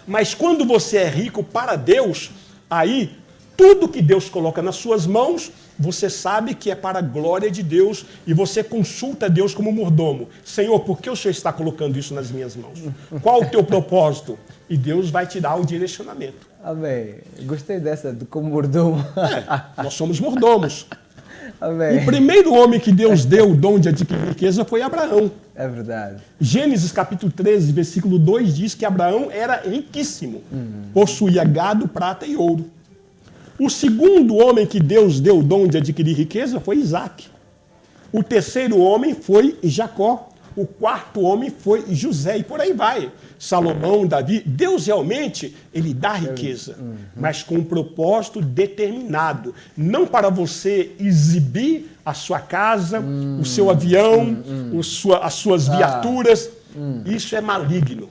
Mas quando você é rico para Deus, aí tudo que Deus coloca nas suas mãos, você sabe que é para a glória de Deus, e você consulta Deus como mordomo. Senhor, por que o Senhor está colocando isso nas minhas mãos? Qual o teu propósito? E Deus vai te dar o direcionamento. Amém. Gostei dessa, do como mordomo. Nós somos mordomos. Amém. O primeiro homem que Deus deu o dom de adquirir riqueza foi Abraão. É verdade. Gênesis capítulo 13, versículo 2 diz que Abraão era riquíssimo. Possuía gado, prata e ouro. O segundo homem que Deus deu o dom de adquirir riqueza foi Isaac. O terceiro homem foi Jacó. O quarto homem foi José, e por aí vai. Salomão, Davi. Deus realmente, ele dá riqueza, mas com um propósito determinado. Não para você exibir a sua casa, o seu avião, as suas viaturas. Isso é maligno.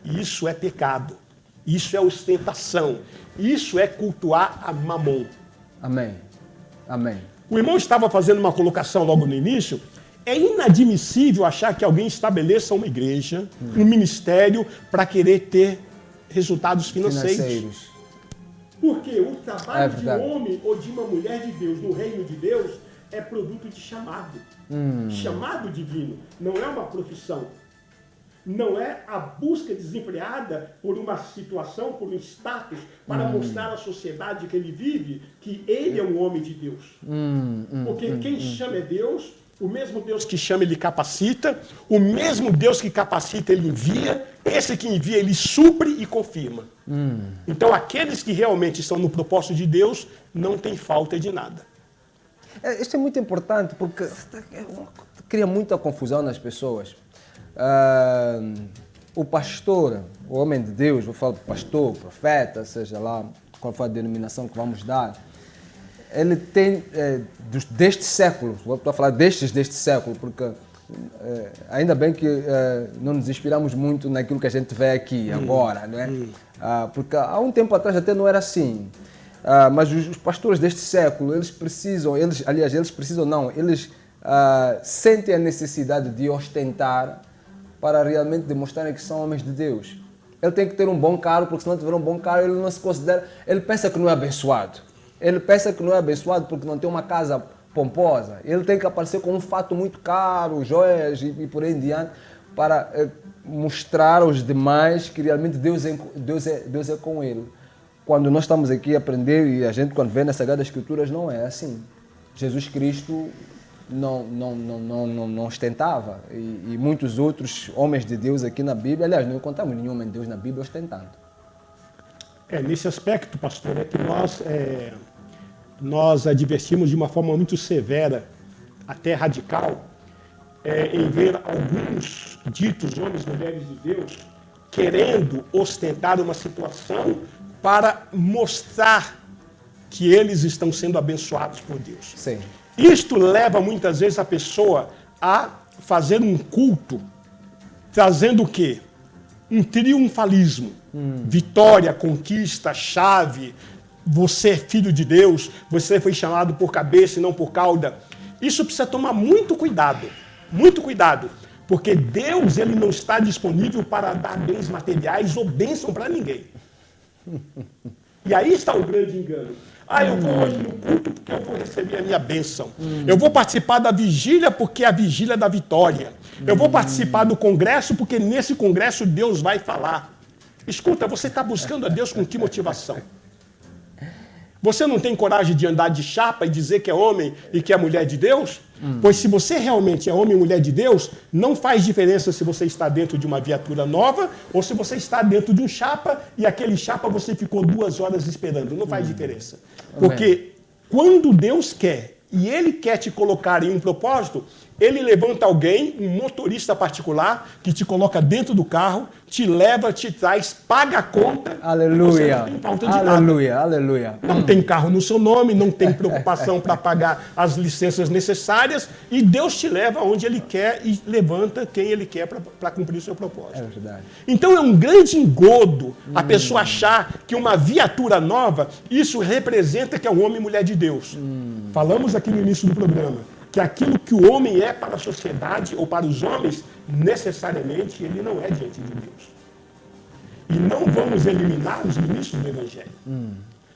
Isso é pecado. Isso é ostentação. Isso é cultuar a Mamon. Amém. Amém. O irmão estava fazendo uma colocação logo no início. É inadmissível achar que alguém estabeleça uma igreja, um ministério, para querer ter resultados financeiros. Porque o trabalho de um homem ou de uma mulher de Deus no reino de Deus é produto de chamado. Chamado divino. Não é uma profissão. Não é a busca desenfreada por uma situação, por um status, para mostrar à sociedade que ele vive que ele é um homem de Deus. Porque quem chama é Deus. O mesmo Deus que chama, ele capacita. O mesmo Deus que capacita, ele envia. Esse que envia, ele supre e confirma. Então, aqueles que realmente estão no propósito de Deus, não tem falta de nada. Isso é muito importante, porque cria muita confusão nas pessoas. O pastor, o homem de Deus, vou falar pastor, profeta, seja lá qual for a denominação que vamos dar, ele tem, deste século, vou falar deste século, porque ainda bem que não nos inspiramos muito naquilo que a gente vê aqui agora, né? Porque há um tempo atrás até não era assim. Mas os pastores deste século, eles sentem a necessidade de ostentar para realmente demonstrarem que são homens de Deus. Ele tem que ter um bom carro, porque se não tiver um bom carro, ele não se considera, ele pensa que não é abençoado. Ele pensa que não é abençoado porque não tem uma casa pomposa. Ele tem que aparecer com um fato muito caro, joias e por aí em diante, para mostrar aos demais que realmente Deus é com ele. Quando nós estamos aqui a aprender, e a gente quando vê nas Sagradas Escrituras, não é assim. Jesus Cristo não ostentava. E muitos outros homens de Deus aqui na Bíblia, aliás, não encontramos nenhum homem de Deus na Bíblia ostentando. Nesse aspecto, pastor, é que nós advertimos de uma forma muito severa, até radical, em ver alguns ditos homens e mulheres de Deus querendo ostentar uma situação para mostrar que eles estão sendo abençoados por Deus. Sim. Isto leva muitas vezes a pessoa a fazer um culto, trazendo o quê? Um triunfalismo. Vitória, conquista, chave. Você é filho de Deus, você foi chamado por cabeça e não por cauda. Isso precisa tomar muito cuidado, porque Deus ele não está disponível para dar bens materiais ou bênção para ninguém. E aí está o grande engano. Eu vou hoje no culto porque eu vou receber a minha bênção. Eu vou participar da vigília porque é a vigília da vitória. Eu vou participar do congresso porque nesse congresso Deus vai falar. Escuta, você está buscando a Deus com que motivação? Você não tem coragem de andar de chapa e dizer que é homem e que é mulher de Deus? Pois se você realmente é homem e mulher de Deus, não faz diferença se você está dentro de uma viatura nova ou se você está dentro de um chapa e aquele chapa você ficou 2 horas esperando. Não faz diferença. Porque quando Deus quer e Ele quer te colocar em um propósito, Ele levanta alguém, um motorista particular, que te coloca dentro do carro, te leva, te traz, paga a conta. Aleluia. Você não tem falta de Aleluia, nada. aleluia. Não tem carro no seu nome, não tem preocupação para pagar as licenças necessárias e Deus te leva onde Ele quer e levanta quem Ele quer para cumprir o seu propósito. É verdade. Então é um grande engodo a pessoa achar que uma viatura nova, isso representa que é um homem e mulher de Deus. Falamos aqui no início do programa que aquilo que o homem é para a sociedade ou para os homens, necessariamente ele não é diante de Deus. E não vamos eliminar os ministros do Evangelho.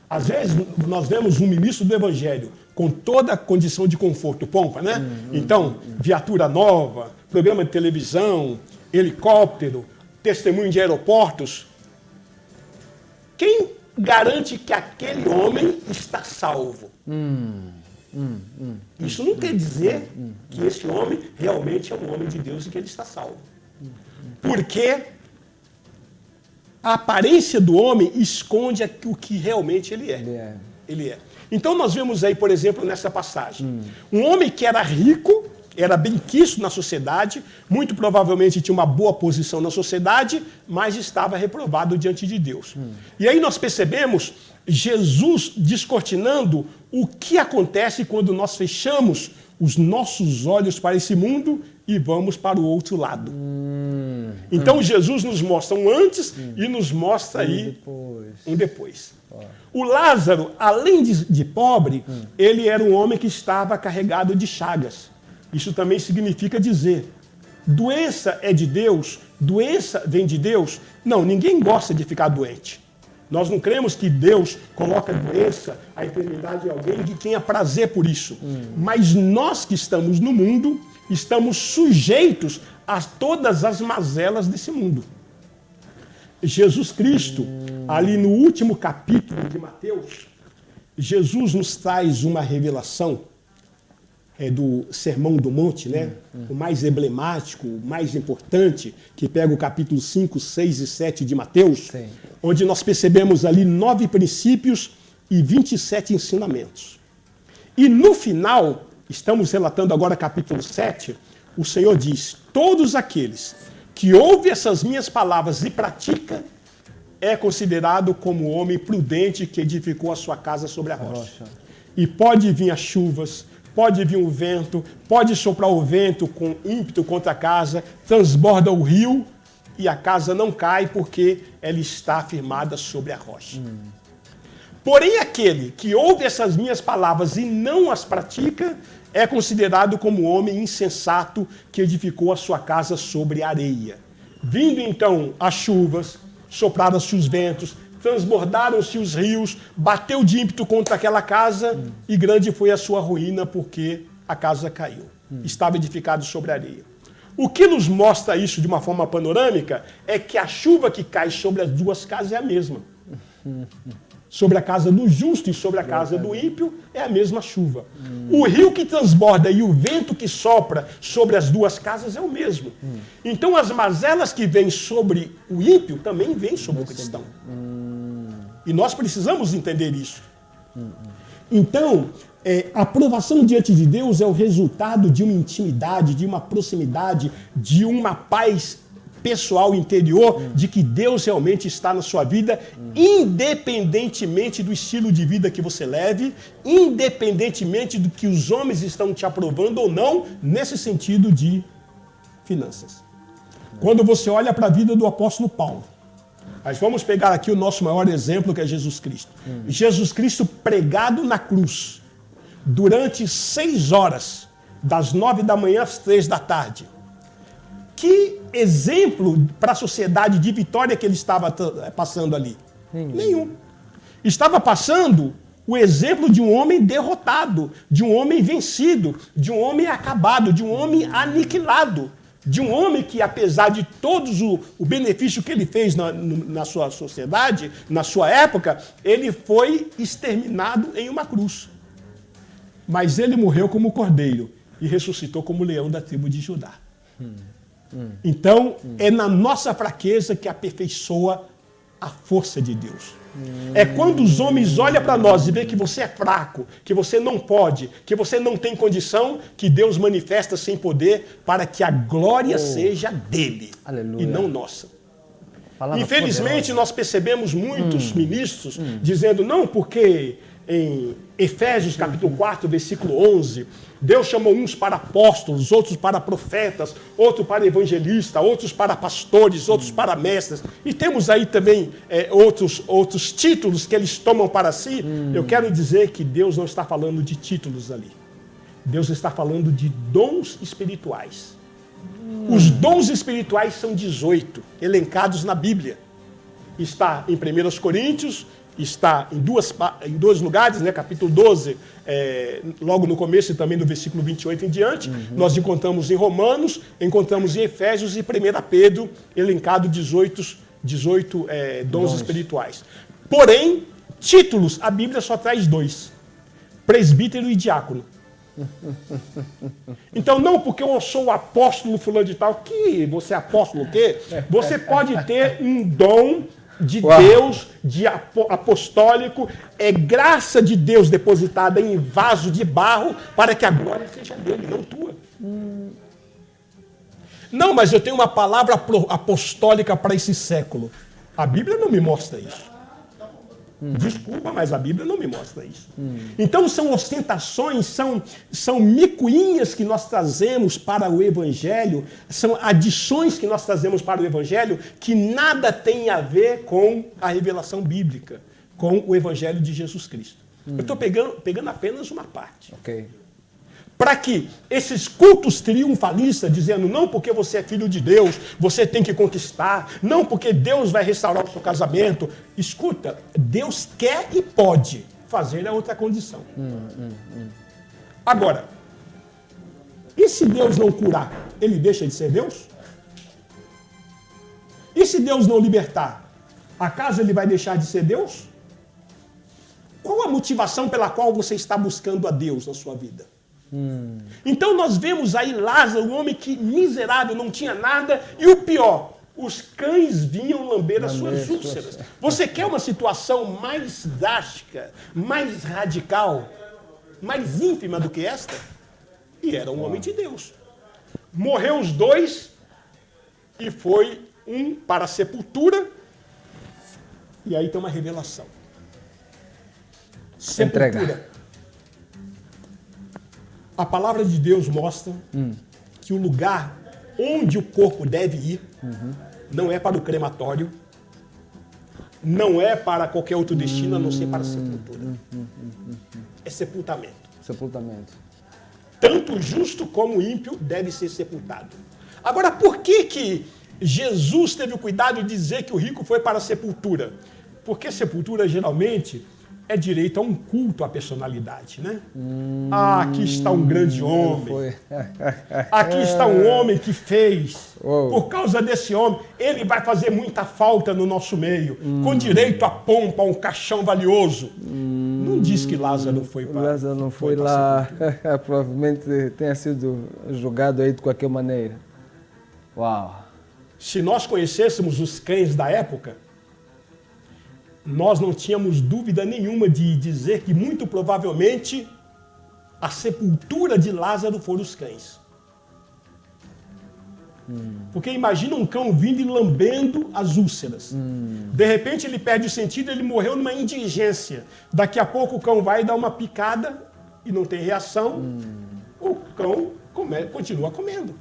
Às vezes nós vemos um ministro do Evangelho com toda a condição de conforto, pompa, né? Então, viatura nova, programa de televisão, helicóptero, testemunho de aeroportos. Quem garante que aquele homem está salvo? Isso não quer dizer que esse homem realmente é um homem de Deus e que ele está salvo. Porque a aparência do homem esconde o que realmente ele é. Ele é. Então nós vemos aí, por exemplo, nessa passagem, um homem que era rico, era bem quisto na sociedade, muito provavelmente tinha uma boa posição na sociedade, mas estava reprovado diante de Deus. E aí nós percebemos Jesus descortinando o que acontece quando nós fechamos os nossos olhos para esse mundo e vamos para o outro lado. Então Jesus nos mostra um antes e nos mostra aí um depois. O Lázaro, além de pobre, ele era um homem que estava carregado de chagas. Isso também significa dizer, doença é de Deus, doença vem de Deus. Não, ninguém gosta de ficar doente. Nós não cremos que Deus coloca a doença, a enfermidade em alguém que tenha prazer por isso. Mas nós que estamos no mundo, estamos sujeitos a todas as mazelas desse mundo. Jesus Cristo, ali no último capítulo de Mateus, Jesus nos traz uma revelação do Sermão do Monte, né? O mais emblemático, o mais importante, que pega o capítulo 5, 6 e 7 de Mateus, onde nós percebemos ali 9 princípios e 27 ensinamentos. E no final, estamos relatando agora capítulo 7, o Senhor diz, todos aqueles que ouvem essas minhas palavras e pratica, é considerado como homem prudente que edificou a sua casa sobre a rocha. E pode vir as chuvas, pode vir o vento, pode soprar o vento com ímpeto contra a casa, transborda o rio e a casa não cai porque ela está firmada sobre a rocha. Porém, aquele que ouve essas minhas palavras e não as pratica, é considerado como homem insensato que edificou a sua casa sobre areia. Vindo então as chuvas, sopraram-se os ventos, transbordaram-se os rios, bateu de ímpeto contra aquela casa e grande foi a sua ruína porque a casa caiu. Estava edificado sobre areia. O que nos mostra isso de uma forma panorâmica é que a chuva que cai sobre as duas casas é a mesma. Sobre a casa do justo e sobre a casa do ímpio é a mesma chuva. O rio que transborda e o vento que sopra sobre as duas casas é o mesmo. Então as mazelas que vêm sobre o ímpio também vêm sobre o cristão. E nós precisamos entender isso. Então, a aprovação diante de Deus é o resultado de uma intimidade, de uma proximidade, de uma paz pessoal interior de que Deus realmente está na sua vida, independentemente do estilo de vida que você leve, independentemente do que os homens estão te aprovando ou não, nesse sentido de finanças. Quando você olha para a vida do apóstolo Paulo, mas vamos pegar aqui o nosso maior exemplo, que é Jesus Cristo. Jesus Cristo pregado na cruz durante 6 horas, das 9 da manhã às 3 da tarde. Que exemplo para a sociedade de vitória que ele estava passando ali? Nenhum. Estava passando o exemplo de um homem derrotado, de um homem vencido, de um homem acabado, de um homem aniquilado. De um homem que, apesar de todos o benefício que ele fez na sua sociedade, na sua época, ele foi exterminado em uma cruz. Mas ele morreu como cordeiro e ressuscitou como leão da tribo de Judá. Então, é na nossa fraqueza que aperfeiçoa a força de Deus. É quando os homens olham para nós e veem que você é fraco, que você não pode, que você não tem condição, que Deus manifesta sem poder para que a glória seja dele. Aleluia. E não nossa. Palavra Infelizmente, poderosa. nós percebemos muitos ministros dizendo, não, porque em Efésios capítulo 4, versículo 11, Deus chamou uns para apóstolos, outros para profetas, outros para evangelistas, outros para pastores, outros para mestres. E temos aí também outros títulos que eles tomam para si. Eu quero dizer que Deus não está falando de títulos ali. Deus está falando de dons espirituais. Os dons espirituais são 18, elencados na Bíblia. Está em 1 Coríntios, está em dois lugares, né? Capítulo 12, logo no começo e também no versículo 28 em diante. Nós encontramos em Romanos, encontramos em Efésios e 1 Pedro, elencado 18 dons espirituais. Porém, títulos, a Bíblia só traz 2, presbítero e diácono. Então, não porque eu sou o apóstolo fulano de tal, que você é apóstolo o quê? Você pode ter um dom de Deus, de apostólico, é graça de Deus depositada em vaso de barro para que a glória seja dele, não tua. Não, mas eu tenho uma palavra apostólica para esse século. A Bíblia não me mostra isso. Desculpa, mas a Bíblia não me mostra isso. Então são ostentações, são micuinhas que nós trazemos para o Evangelho, são adições que nós trazemos para o Evangelho que nada tem a ver com a revelação bíblica, com o Evangelho de Jesus Cristo. Eu estou pegando apenas uma parte. Ok. Para que esses cultos triunfalistas, dizendo, não porque você é filho de Deus, você tem que conquistar, não porque Deus vai restaurar o seu casamento. Escuta, Deus quer e pode fazer a outra condição. Agora, e se Deus não curar, ele deixa de ser Deus? E se Deus não libertar, acaso ele vai deixar de ser Deus? Qual a motivação pela qual você está buscando a Deus na sua vida? Então nós vemos aí Lázaro, um homem que miserável, não tinha nada, e o pior, os cães vinham lamber as suas úlceras. Você quer uma situação mais drástica, mais radical, mais ínfima do que esta? E era um homem de Deus. Morreu os dois e foi um para a sepultura, e aí tem uma revelação. Sepultura. Entrega. A palavra de Deus mostra que o lugar onde o corpo deve ir não é para o crematório, não é para qualquer outro destino, a não ser para a sepultura. É sepultamento. Sepultamento. Tanto o justo como o ímpio deve ser sepultado. Agora, por que Jesus teve o cuidado de dizer que o rico foi para a sepultura? Porque sepultura, geralmente, é direito a um culto à personalidade, né? Aqui está um grande homem. Aqui está um homem que fez. Por causa desse homem, ele vai fazer muita falta no nosso meio. Com direito a pompa, a um caixão valioso. Não diz que Lázaro foi para... Lázaro não foi lá. Provavelmente tenha sido julgado aí de qualquer maneira. Uau. Se nós conhecêssemos os cães da época, nós não tínhamos dúvida nenhuma de dizer que, muito provavelmente, a sepultura de Lázaro foram os cães. Porque imagina um cão vindo e lambendo as úlceras. De repente ele perde o sentido, ele morreu numa indigência. Daqui a pouco o cão vai dar uma picada e não tem reação. O cão continua comendo.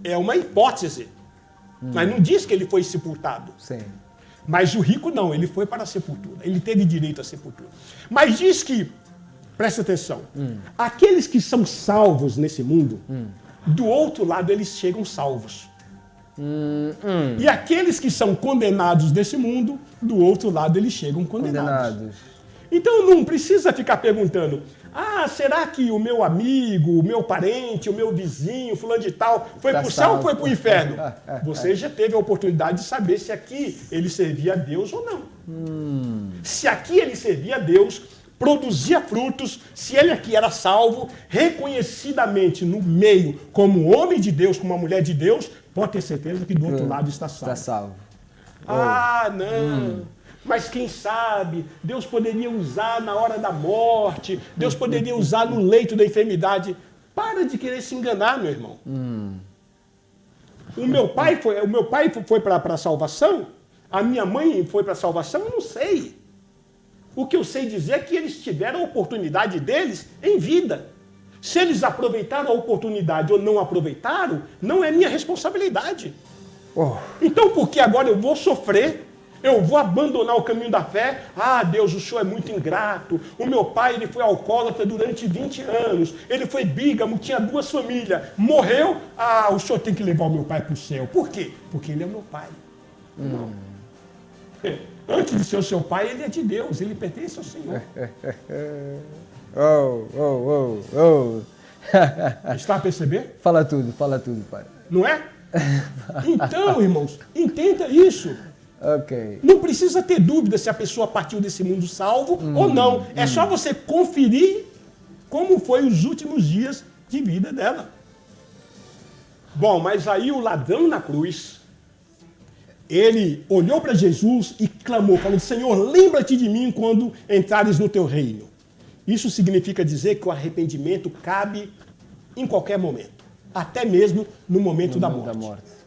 É uma hipótese. Mas não diz que ele foi sepultado. Sim. Mas o rico não, ele foi para a sepultura. Ele teve direito à sepultura. Mas diz que, presta atenção, aqueles que são salvos nesse mundo, do outro lado eles chegam salvos. E aqueles que são condenados desse mundo, do outro lado eles chegam condenados. Então não precisa ficar perguntando, será que o meu amigo, o meu parente, o meu vizinho, fulano de tal, foi para o céu ou foi para o inferno? Você já teve a oportunidade de saber se aqui ele servia a Deus ou não. Se aqui ele servia a Deus, produzia frutos, se ele aqui era salvo, reconhecidamente no meio, como homem de Deus, como uma mulher de Deus, pode ter certeza que do outro lado está salvo. Está salvo. Não. Mas quem sabe, Deus poderia usar na hora da morte, Deus poderia usar no leito da enfermidade. Para de querer se enganar, meu irmão. O meu pai foi para a salvação? A minha mãe foi para a salvação? Eu não sei. O que eu sei dizer é que eles tiveram a oportunidade deles em vida. Se eles aproveitaram a oportunidade ou não aproveitaram, não é minha responsabilidade. Então, por que agora eu vou sofrer? Eu vou abandonar o caminho da fé? Deus, o Senhor é muito ingrato. O meu pai, ele foi alcoólatra durante 20 anos. Ele foi bígamo, tinha 2 famílias. Morreu? O Senhor tem que levar o meu pai para o céu. Por quê? Porque ele é meu pai. Não. Antes de ser o seu pai, ele é de Deus. Ele pertence ao Senhor. Está a perceber? Fala tudo, pai. Não é? Então, irmãos, entenda isso. Ok. Não precisa ter dúvida se a pessoa partiu desse mundo salvo ou não. É só você conferir como foi os últimos dias de vida dela. Bom, mas aí o ladrão na cruz, ele olhou para Jesus e clamou, falando, Senhor, lembra-te de mim quando entrares no teu reino. Isso significa dizer que o arrependimento cabe em qualquer momento, até mesmo no momento da morte.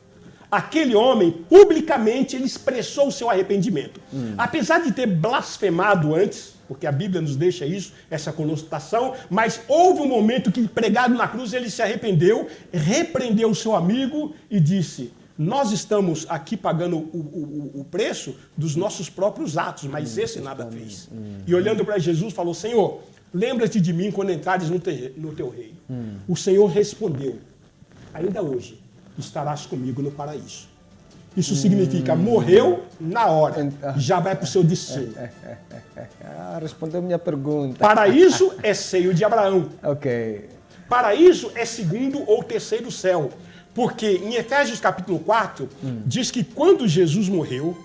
Aquele homem, publicamente, ele expressou o seu arrependimento. Apesar de ter blasfemado antes, porque a Bíblia nos deixa isso, essa conotação, mas houve um momento que, pregado na cruz, ele se arrependeu, repreendeu o seu amigo e disse, nós estamos aqui pagando o preço dos nossos próprios atos, mas esse nada fez. E olhando para Jesus, falou, Senhor, lembra-te de mim quando entrares no teu reino. O Senhor respondeu, ainda hoje, estarás comigo no paraíso. Isso significa, morreu na hora, já vai para o seu destino. Respondeu minha pergunta. Paraíso é seio de Abraão. Ok. Paraíso é 2º ou 3º céu. Porque em Efésios capítulo 4, diz que quando Jesus morreu,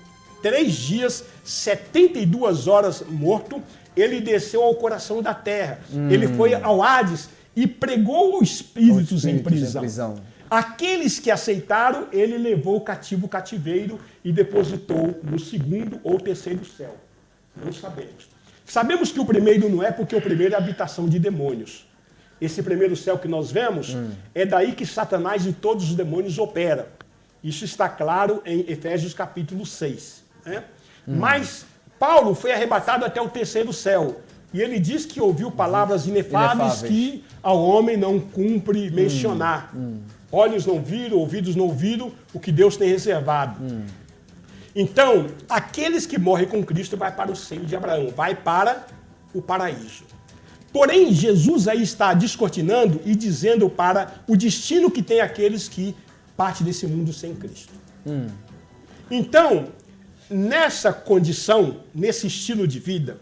3 dias, 72 horas morto, ele desceu ao coração da terra. Ele foi ao Hades e pregou os espíritos em prisão. Aqueles que aceitaram, ele levou cativo o cativeiro e depositou no 2º ou 3º céu. Não sabemos. Sabemos que o primeiro não é, porque o primeiro é a habitação de demônios. Esse primeiro céu que nós vemos, é daí que Satanás e todos os demônios operam. Isso está claro em Efésios capítulo 6. Né? Mas Paulo foi arrebatado até o 3º céu. E ele diz que ouviu palavras inefáveis que ao homem não cumpre mencionar. Olhos não viram, ouvidos não ouviram o que Deus tem reservado. Então, aqueles que morrem com Cristo vai para o seio de Abraão, vai para o paraíso. Porém, Jesus aí está descortinando e dizendo para o destino que tem aqueles que partem desse mundo sem Cristo. Então, nessa condição, nesse estilo de vida,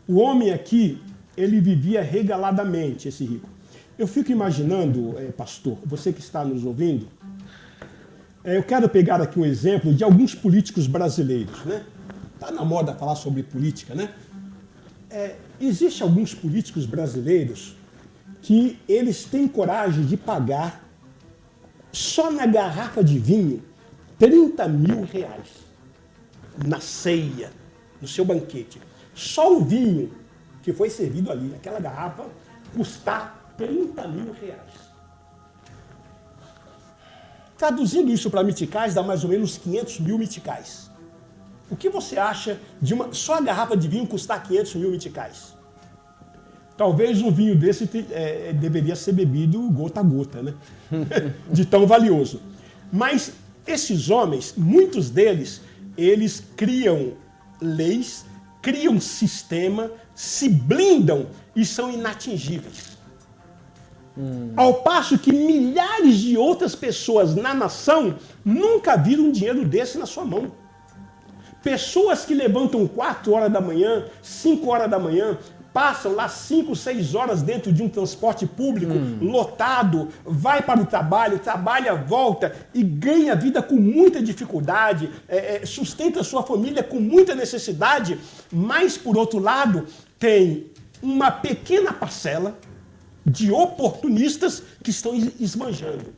o homem aqui, ele vivia regaladamente, esse rico. Eu fico imaginando, pastor, você que está nos ouvindo, eu quero pegar aqui um exemplo de alguns políticos brasileiros, né? Está na moda falar sobre política, né? Existem alguns políticos brasileiros que eles têm coragem de pagar só na garrafa de vinho 30 mil reais na ceia, no seu banquete. Só o vinho que foi servido ali, aquela garrafa, custar 30 mil reais. Traduzindo isso para meticais, dá mais ou menos 500 mil meticais. O que você acha de só a garrafa de vinho custar 500 mil meticais? Talvez um vinho desse deveria ser bebido gota a gota, né? De tão valioso. Mas esses homens, muitos deles, eles criam leis, criam sistema, se blindam e são inatingíveis. Ao passo que milhares de outras pessoas na nação nunca viram um dinheiro desse na sua mão. Pessoas que levantam 4 horas da manhã, 5 horas da manhã, passam lá 5, 6 horas dentro de um transporte público lotado, vai para o trabalho, trabalha, volta e ganha vida com muita dificuldade, sustenta sua família com muita necessidade, mas, por outro lado, tem uma pequena parcela de oportunistas que estão esbanjando.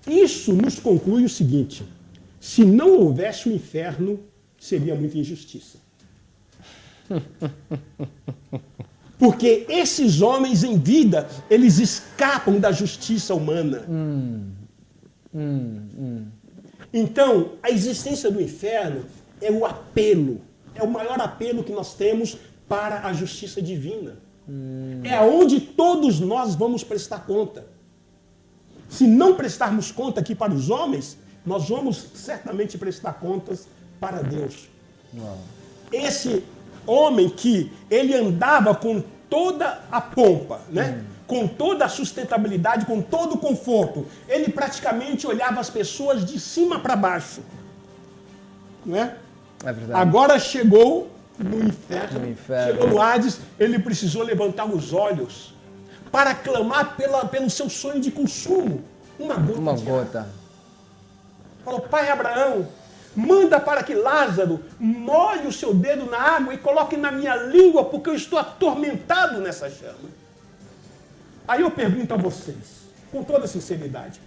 Isso nos conclui o seguinte: se não houvesse o inferno, seria muita injustiça. Porque esses homens em vida, eles escapam da justiça humana. Então, a existência do inferno é o apelo, é o maior apelo que nós temos para a justiça divina. É onde todos nós vamos prestar conta. Se não prestarmos conta aqui para os homens, nós vamos certamente prestar contas para Deus. Esse homem que ele andava com toda a pompa, né? Com toda a sustentabilidade, com todo o conforto, ele praticamente olhava as pessoas de cima para baixo. Não é? É verdade. Agora chegou no inferno, chegou no Hades, ele precisou levantar os olhos para clamar pelo seu sonho de consumo. Uma gota. Falou: Pai Abraão, manda para que Lázaro molhe o seu dedo na água e coloque na minha língua, porque eu estou atormentado nessa chama. Aí eu pergunto a vocês, com toda sinceridade,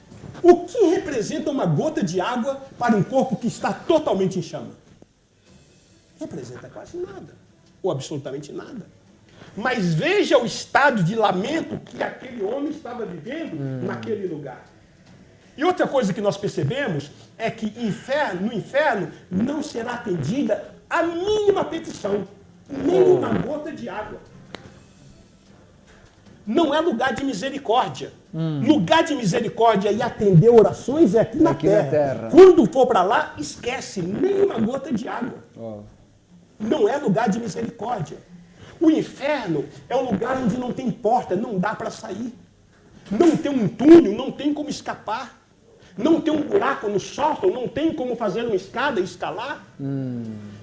o que representa uma gota de água para um corpo que está totalmente em chama? Representa quase nada, ou absolutamente nada. Mas veja o estado de lamento que aquele homem estava vivendo naquele lugar. E outra coisa que nós percebemos é que no inferno não será atendida a mínima petição, nem uma gota de água. Não é lugar de misericórdia. Lugar de misericórdia e atender orações é aqui na terra. Quando for para lá, esquece, nem uma gota de água. Não é lugar de misericórdia. O inferno é um lugar onde não tem porta, não dá para sair. Não tem um túnel, não tem como escapar. Não tem um buraco no sótão, não tem como fazer uma escada e escalar.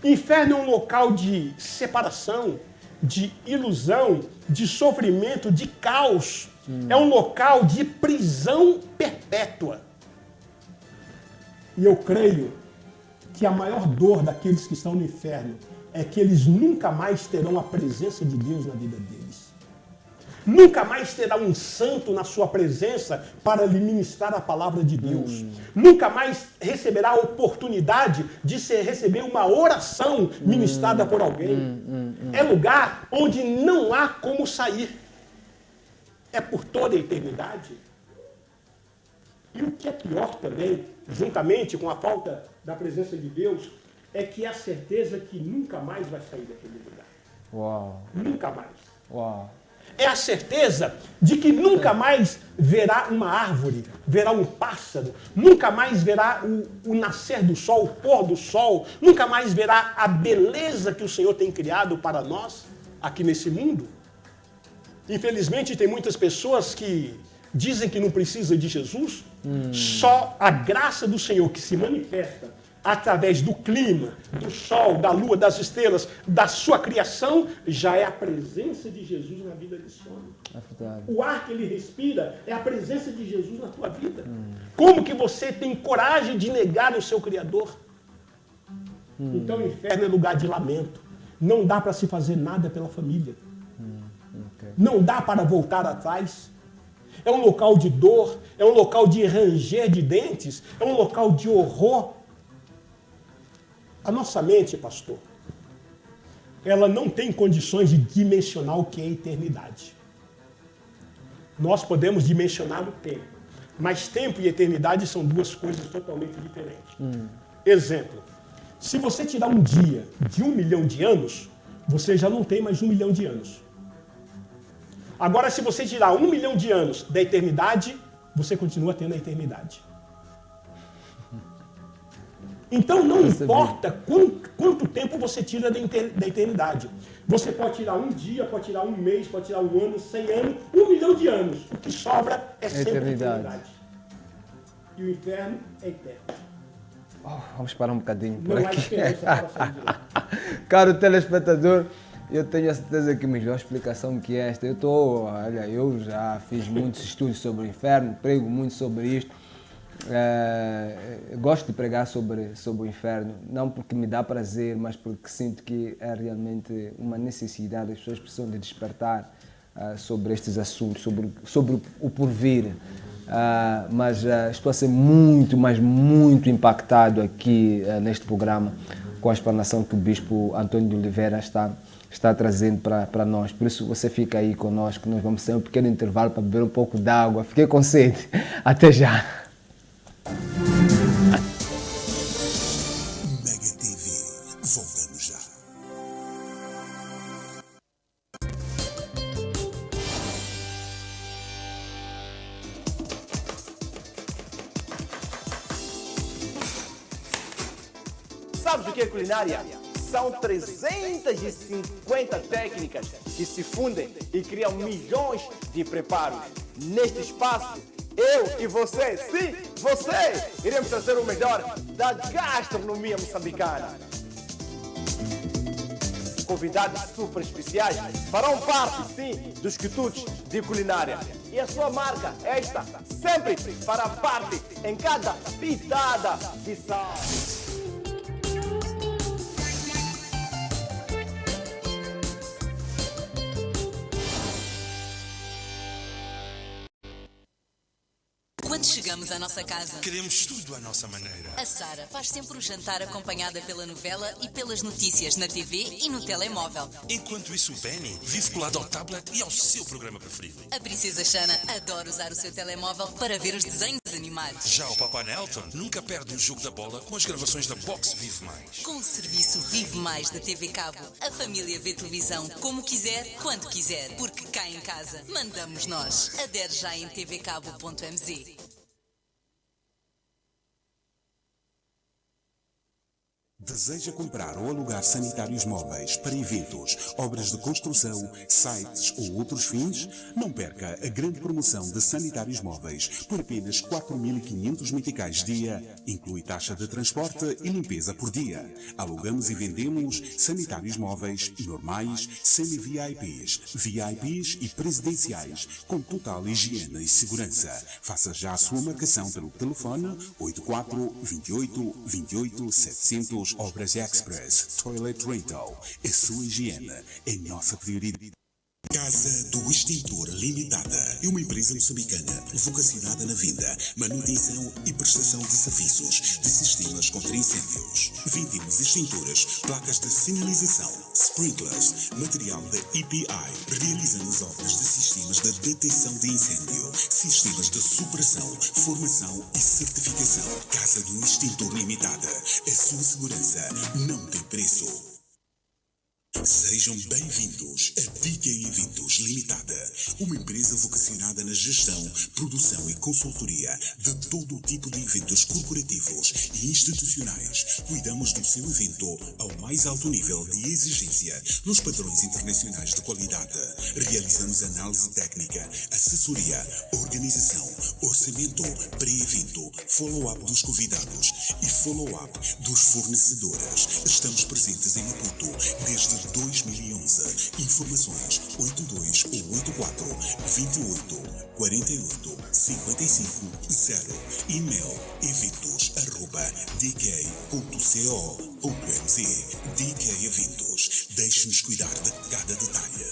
Inferno é um local de separação, de ilusão, de sofrimento, de caos. É um local de prisão perpétua. E eu creio que a maior dor daqueles que estão no inferno é que eles nunca mais terão a presença de Deus na vida deles. Nunca mais terá um santo na sua presença para lhe ministrar a palavra de Deus. Nunca mais receberá a oportunidade de receber uma oração ministrada por alguém. É lugar onde não há como sair. É por toda a eternidade. E o que é pior também, juntamente com a falta da presença de Deus, é que é a certeza que nunca mais vai sair daquele lugar. Uau. Nunca mais. Uau. É a certeza de que nunca mais verá uma árvore, verá um pássaro, nunca mais verá o nascer do sol, o pôr do sol, nunca mais verá a beleza que o Senhor tem criado para nós aqui nesse mundo. Infelizmente, tem muitas pessoas que dizem que não precisam de Jesus. Só a graça do Senhor que se manifesta através do clima, do sol, da lua, das estrelas, da sua criação, já é a presença de Jesus na vida desse homem. O ar que ele respira é a presença de Jesus na tua vida. Como que você tem coragem de negar o seu Criador? Então o inferno é lugar de lamento. Não dá para se fazer nada pela família. Não dá para voltar atrás. É um local de dor, é um local de ranger de dentes, é um local de horror. A nossa mente, pastor, ela não tem condições de dimensionar o que é eternidade. Nós podemos dimensionar o tempo. Mas tempo e eternidade são duas coisas totalmente diferentes. Exemplo, se você tirar um dia de 1 milhão de anos, você já não tem mais 1 milhão de anos. Agora, se você tirar 1 milhão de anos da eternidade, você continua tendo a eternidade. Então não importa quanto tempo você tira da eternidade. Você pode tirar um dia, pode tirar um mês, pode tirar um ano, 100 anos, 1 milhão de anos. O que sobra é sempre a eternidade. E o inferno é eterno. Vamos parar um bocadinho por Não há aqui. esperança para sair de lá. Caro telespectador, eu tenho a certeza que melhor explicação que esta. Eu já fiz muitos estudos sobre o inferno, prego muito sobre isto. Gosto de pregar sobre o inferno, não porque me dá prazer, mas porque sinto que é realmente uma necessidade. As pessoas precisam de despertar sobre estes assuntos, sobre o porvir. Mas estou a ser muito, mas muito impactado aqui neste programa com a explanação que o Bispo Antônio de Oliveira está trazendo para nós. Por isso você fica aí conosco, nós vamos ter um pequeno intervalo para beber um pouco d'água. Fiquei com sede. Até já. Mega TV, voltamos já. Sabes o que é culinária? São 350 técnicas que se fundem e criam milhões de preparos. Neste espaço, eu e você, sim, você, iremos trazer o melhor da gastronomia moçambicana. Convidados super especiais farão parte, sim, dos quitutes de culinária. E a sua marca, esta, sempre fará parte em cada pitada de sal. Quando chegamos à nossa casa, queremos tudo à nossa maneira. a Sara faz sempre o jantar acompanhada pela novela e pelas notícias na TV e no telemóvel. Enquanto isso, o Benny vive colado ao tablet e ao seu programa preferido. A Princesa Xana adora usar o seu telemóvel para ver os desenhos animados. Já o Papa Nelton nunca perde o jogo da bola com as gravações da Box Vive Mais. Com o serviço Vive Mais da TV Cabo, a família vê televisão como quiser, quando quiser, porque cá em casa mandamos nós. Adere já em tvcabo.mz. Deseja comprar ou alugar sanitários móveis para eventos, obras de construção, sites ou outros fins? Não perca a grande promoção de sanitários móveis por apenas 4.500 meticais dia, inclui taxa de transporte e limpeza por dia. Alugamos e vendemos sanitários móveis normais, semi-VIPs, VIPs e presidenciais, com total higiene e segurança. Faça já a sua marcação pelo telefone 84 28 28 700. Obras Express Toilet Rental. A sua higiene é nossa prioridade. Casa do Extintor Limitada é uma empresa moçambicana vocacionada na venda, manutenção e prestação de serviços de sistemas contra incêndios. Vendemos extintores, placas de sinalização, sprinklers, material da EPI. Realizamos obras de sistemas de detecção de incêndio, sistemas de supressão, formação e certificação. Casa do Extintor Limitada. A sua segurança não tem preço. Sejam bem-vindos a DK Eventos Limitada, uma empresa vocacionada na gestão, produção e consultoria de todo o tipo de eventos corporativos e institucionais. Cuidamos do seu evento ao mais alto nível de exigência nos padrões internacionais de qualidade. Realizamos análise técnica, assessoria, organização, orçamento, pré-evento, follow-up dos convidados e follow-up dos fornecedores. Estamos presentes em Maputo desde 2011. Informações 82 ou 84 28 48 55 0. E-mail eventos@dk.co.mz. DK Eventos. Deixe-nos cuidar de cada detalhe.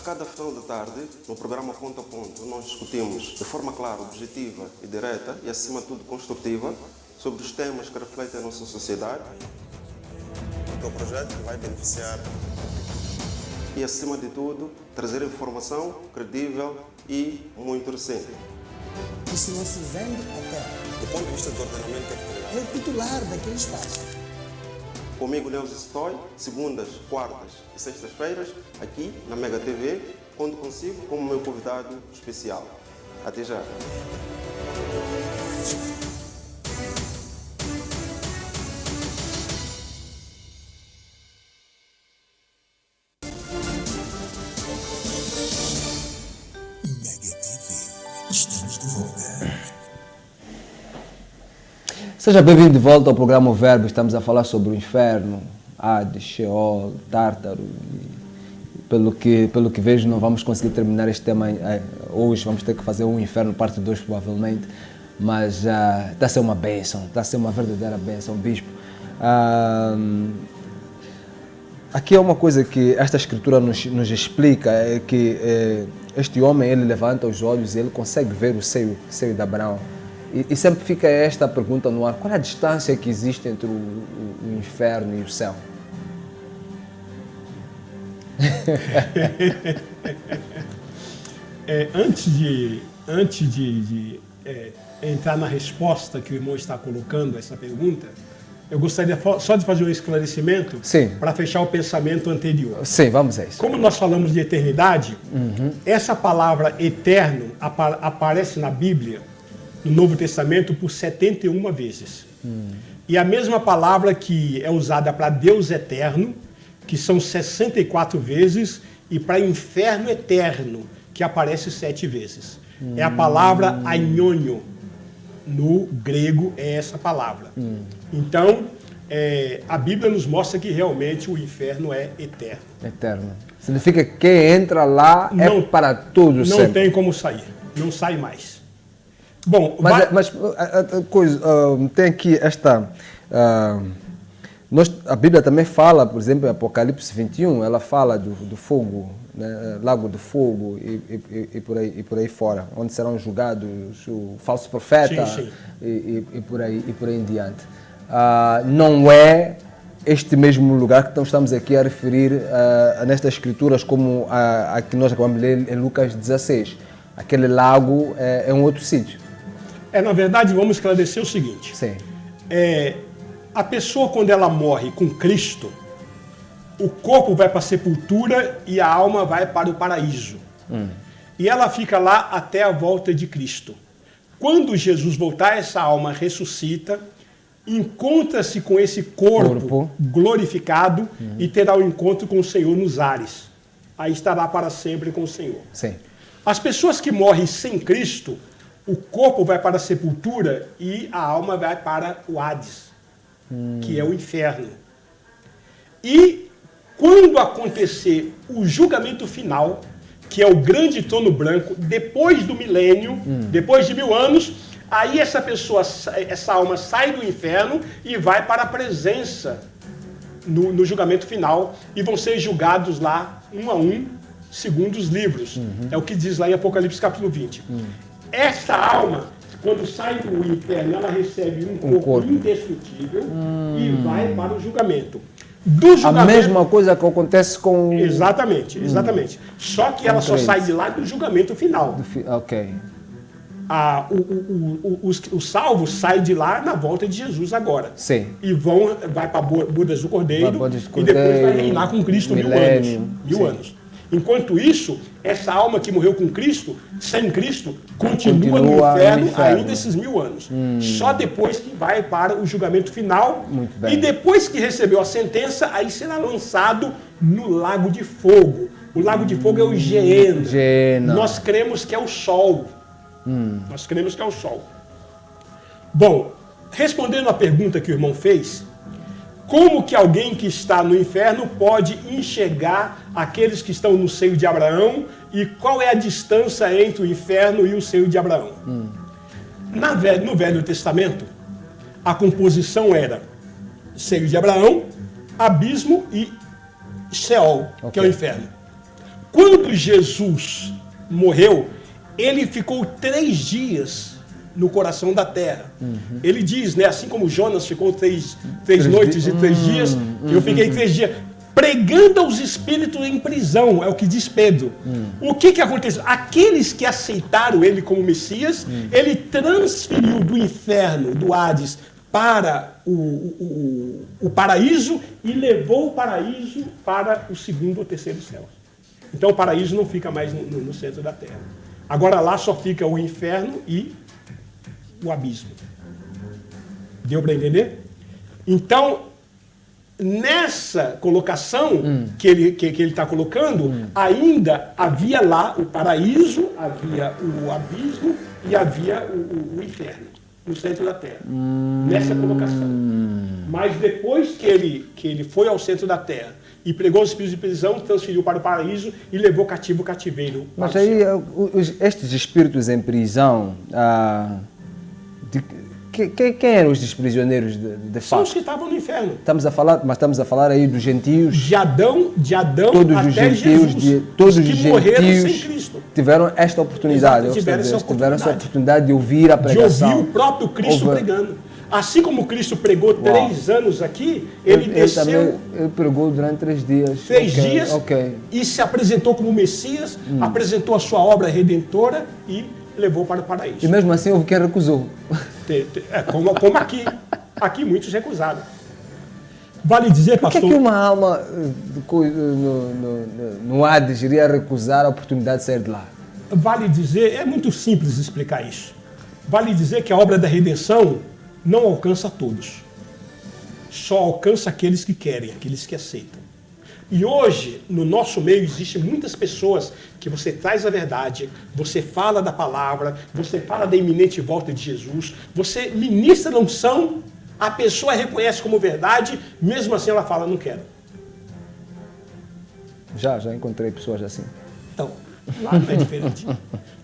cada final de tarde, no programa Ponto a Ponto, nós discutimos de forma clara, objetiva e direta e, acima de tudo, construtiva sobre os temas que refletem a nossa sociedade. O projeto vai beneficiar e, acima de tudo, trazer informação credível e muito recente. E se não se vende a terra? Do ponto de vista do ordenamento territorial. É o titular daquele espaço. Comigo, Neuza Stoy, segundas, quartas e sextas-feiras, aqui na Mega TV, conto consigo como meu convidado especial. Até já. Mega TV, estamos de volta. Seja bem-vindo de volta ao programa O Verbo. Estamos a falar sobre o inferno, Hades, Sheol, Tártaro. Pelo que vejo, não vamos conseguir terminar este tema hoje. Vamos ter que fazer um inferno parte 2 provavelmente. Mas está a ser uma bênção, está a ser uma verdadeira bênção, bispo. Aqui é uma coisa que esta escritura nos explica, é que este homem, ele levanta os olhos e ele consegue ver o seio de Abraão. E sempre fica esta pergunta no ar: qual é a distância que existe entre o inferno e o céu? Antes de entrar na resposta que o irmão está colocando a essa pergunta, eu gostaria só de fazer um esclarecimento para fechar o pensamento anterior. Sim, vamos a isso. Como nós falamos de eternidade, essa palavra eterno aparece na Bíblia, no Novo Testamento, por 71 vezes. E a mesma palavra que é usada para Deus eterno, que são 64 vezes, e para inferno eterno, que aparece 7 vezes. É a palavra aionion. No grego é essa palavra. Então, a Bíblia nos mostra que realmente o inferno é eterno. Eterno. Significa que quem entra lá é para todos sempre. Não tem como sair. Não sai mais. Bom, mas tem aqui esta... a Bíblia também fala, por exemplo, em Apocalipse 21, ela fala do fogo, né, Lago do Fogo e por aí fora, onde serão julgados o falso profeta. Sim. E por aí em diante. Não é este mesmo lugar que estamos aqui a referir nestas escrituras como a que nós acabamos de ler em Lucas 16. Aquele lago é um outro sítio. Na verdade, vamos esclarecer o seguinte. Sim. A pessoa, quando ela morre com Cristo, o corpo vai para a sepultura e a alma vai para o paraíso. E ela fica lá até a volta de Cristo. Quando Jesus voltar, essa alma ressuscita, encontra-se com esse corpo glorificado e terá um encontro com o Senhor nos ares. Aí estará para sempre com o Senhor. Sim. As pessoas que morrem sem Cristo, o corpo vai para a sepultura e a alma vai para o Hades, que é o inferno. E quando acontecer o julgamento final, que é o grande trono branco, depois do milênio, depois de 1000 anos, aí essa alma sai do inferno e vai para a presença no julgamento final e vão ser julgados lá, um a um, segundo os livros. É o que diz lá em Apocalipse capítulo 20. Essa alma, quando sai do inferno, ela recebe um corpo indestrutível e vai para o julgamento. A mesma coisa que acontece com... Exatamente. Só que ela só sai de lá do julgamento final. Ok. Os salvos saem de lá na volta de Jesus agora. Sim. E vai para Bodas do Cordeiro e depois vai reinar com Cristo mil anos. Enquanto isso, essa alma que morreu com Cristo, sem Cristo, continua no inferno ainda esses 1000 anos. Só depois que vai para o julgamento final. Muito bem. E depois que recebeu a sentença, aí será lançado no Lago de Fogo. O Lago de Fogo é o Geena. Nós cremos que é o Sol. Nós cremos que é o Sol. Bom, respondendo à pergunta que o irmão fez, como que alguém que está no inferno pode enxergar aqueles que estão no seio de Abraão e qual é a distância entre o inferno e o seio de Abraão? No Velho Testamento, a composição era seio de Abraão, abismo e Sheol, que é o inferno. Quando Jesus morreu, ele ficou 3 dias no coração da terra. Ele diz, né, assim como Jonas ficou três noites e 3 dias, eu fiquei 3 dias pregando aos espíritos em prisão, é o que diz Pedro. O que aconteceu? Aqueles que aceitaram ele como Messias, ele transferiu do inferno, do Hades, para o paraíso e levou o paraíso para o 2º ou 3º céu. Então o paraíso não fica mais no centro da terra. Agora lá só fica o inferno e o abismo. Deu para entender? Então, nessa colocação que ele está colocando, ainda havia lá o paraíso, havia o abismo e havia o inferno no centro da terra. Nessa colocação. Mas depois que ele foi ao centro da terra e pregou os espíritos de prisão, transferiu para o paraíso e levou cativo o cativeiro. Mas aí, estes espíritos em prisão, quem eram os prisioneiros de fato? São os que estavam no inferno. Estamos a falar aí dos gentios. De Adão todos até os gentios, Jesus, todos os que os morreram gentios sem Cristo. Tiveram esta oportunidade. Exato, tiveram essa oportunidade de ouvir a pregação. De ouvir o próprio Cristo pregando. Assim como Cristo pregou 3 anos aqui, ele desceu. Ele pregou durante 3 dias. 3 dias e se apresentou como Messias, apresentou a sua obra redentora e levou para o paraíso. E mesmo assim houve quem recusou. Como aqui. Aqui muitos recusaram. Vale dizer, pastor... Por que uma alma no Hades iria recusar a oportunidade de sair de lá? Vale dizer, é muito simples explicar isso. Vale dizer que a obra da redenção não alcança todos. Só alcança aqueles que querem, aqueles que aceitam. E hoje, no nosso meio, existem muitas pessoas que você traz a verdade, você fala da palavra, você fala da iminente volta de Jesus, você ministra a unção, a pessoa reconhece como verdade, mesmo assim ela fala, não quero. Já encontrei pessoas assim. Então, lá não é diferente.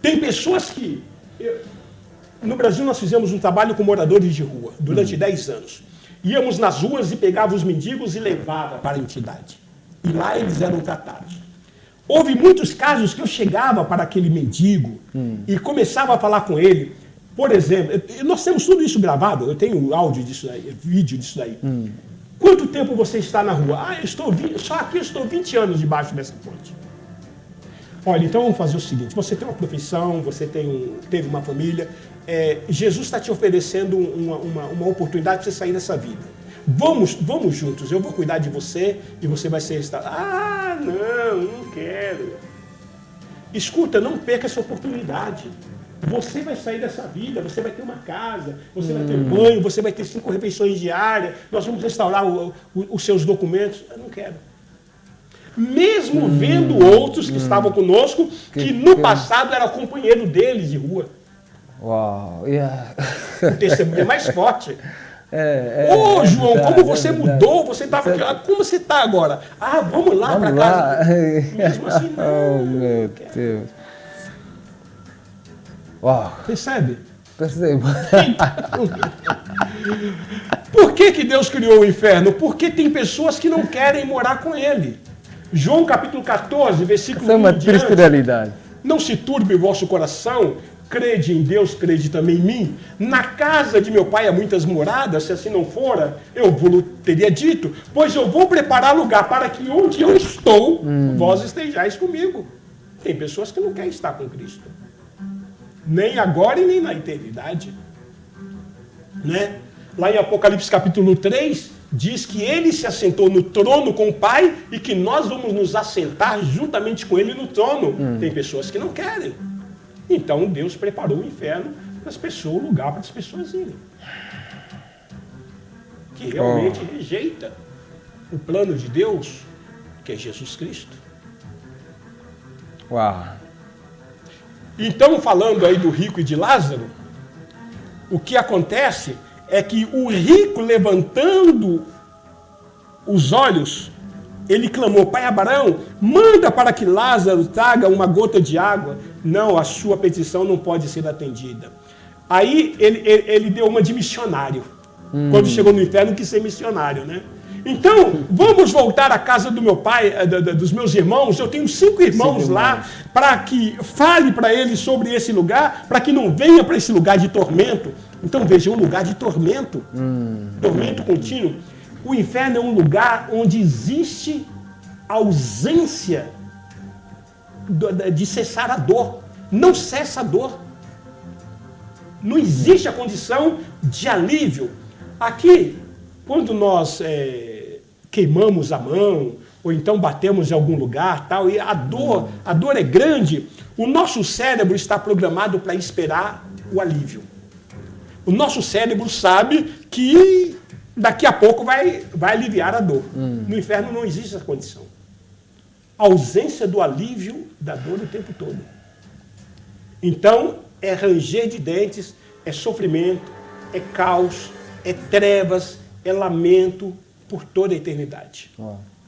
Tem pessoas que... No Brasil nós fizemos um trabalho com moradores de rua, durante 10 anos. Íamos nas ruas e pegava os mendigos e levava para a entidade. E lá eles eram tratados. Houve muitos casos que eu chegava para aquele mendigo e começava a falar com ele. Por exemplo, nós temos tudo isso gravado, eu tenho áudio disso daí, vídeo disso daí. Quanto tempo você está na rua? Só aqui eu estou 20 anos debaixo dessa ponte. Olha, então vamos fazer o seguinte, você tem uma profissão, você teve uma família, Jesus está te oferecendo uma oportunidade para você sair dessa vida. Vamos juntos, eu vou cuidar de você e você vai ser restaurado. Ah, não quero. Escuta, não perca essa oportunidade. Você vai sair dessa vida, você vai ter uma casa, você vai ter banho, você vai ter 5 refeições diárias, nós vamos restaurar os seus documentos. Eu não quero. Mesmo vendo outros que estavam conosco, que no passado era companheiro deles de rua. Uau, O testemunho é mais forte. João, como você mudou? Você estava aqui. Como você está agora? Vamos lá para casa. Mesmo assim, não. Oh, meu Deus. Uau. Percebe? Percebo. Por que Deus criou o inferno? Porque tem pessoas que não querem morar com ele. João capítulo 14, versículo 1 é uma triste realidade. Não se turbe o vosso coração, crede em Deus, crede também em mim. Na casa de meu pai há muitas moradas, se assim não fora, eu vos teria dito, pois eu vou preparar lugar para que onde eu estou, vós estejais comigo. Tem pessoas que não querem estar com Cristo. Nem agora e nem na eternidade. Né? Lá em Apocalipse capítulo 3, diz que ele se assentou no trono com o Pai e que nós vamos nos assentar juntamente com ele no trono. Tem pessoas que não querem. Então Deus preparou o inferno para as pessoas, o lugar para as pessoas irem. Que realmente rejeita o plano de Deus, que é Jesus Cristo. Uau. Então, falando aí do rico e de Lázaro, o que acontece é que o rico, levantando os olhos, ele clamou, Pai Abraão, manda para que Lázaro traga uma gota de água. Não, a sua petição não pode ser atendida. Aí ele deu uma de missionário. Quando chegou no inferno, quis ser missionário, né? Então, vamos voltar à casa do meu pai, dos meus irmãos. Eu tenho 5 irmãos lá, para que fale para eles sobre esse lugar, para que não venha para esse lugar de tormento. Então, veja, um lugar de tormento. Tormento contínuo. O inferno é um lugar onde existe ausência de cessar a dor. Não cessa a dor. Não existe a condição de alívio. Aqui, quando nós queimamos a mão, ou então batemos em algum lugar, tal, e a dor é grande, o nosso cérebro está programado para esperar o alívio. O nosso cérebro sabe que daqui a pouco vai aliviar a dor. No inferno não existe essa condição. A ausência do alívio da dor o tempo todo. Então, é ranger de dentes, é sofrimento, é caos, é trevas, é lamento por toda a eternidade.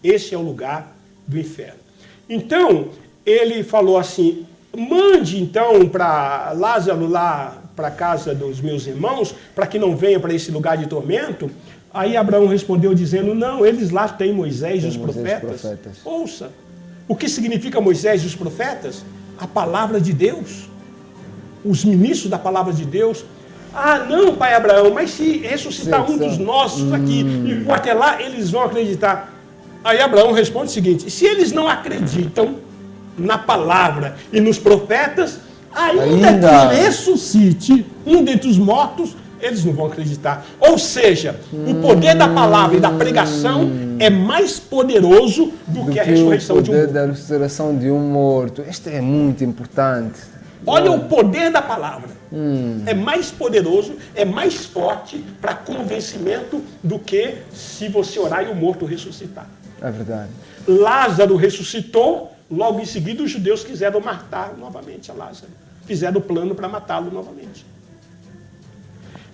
Esse é o lugar do inferno. Então, ele falou assim, mande então para Lázaro lá para a casa dos meus irmãos, para que não venha para esse lugar de tormento. Aí Abraão respondeu dizendo, não, eles lá têm Moisés e os profetas. Ouça, o que significa Moisés e os profetas? A palavra de Deus. Os ministros da palavra de Deus. Ah, não, pai Abraão, mas se ressuscitar um dos nossos aqui e for até lá, eles vão acreditar. Aí Abraão responde o seguinte, se eles não acreditam na palavra e nos profetas, ainda que ressuscite um dentre os mortos, eles não vão acreditar. Ou seja, o poder da palavra e da pregação é mais poderoso do que a ressurreição de um morto. O poder da ressurreição de um morto. Isto é muito importante. Olha o poder da palavra. É mais poderoso, é mais forte para convencimento do que se você orar e o morto ressuscitar. É verdade. Lázaro ressuscitou, logo em seguida os judeus quiseram matar novamente a Lázaro. Fizeram o plano para matá-lo novamente.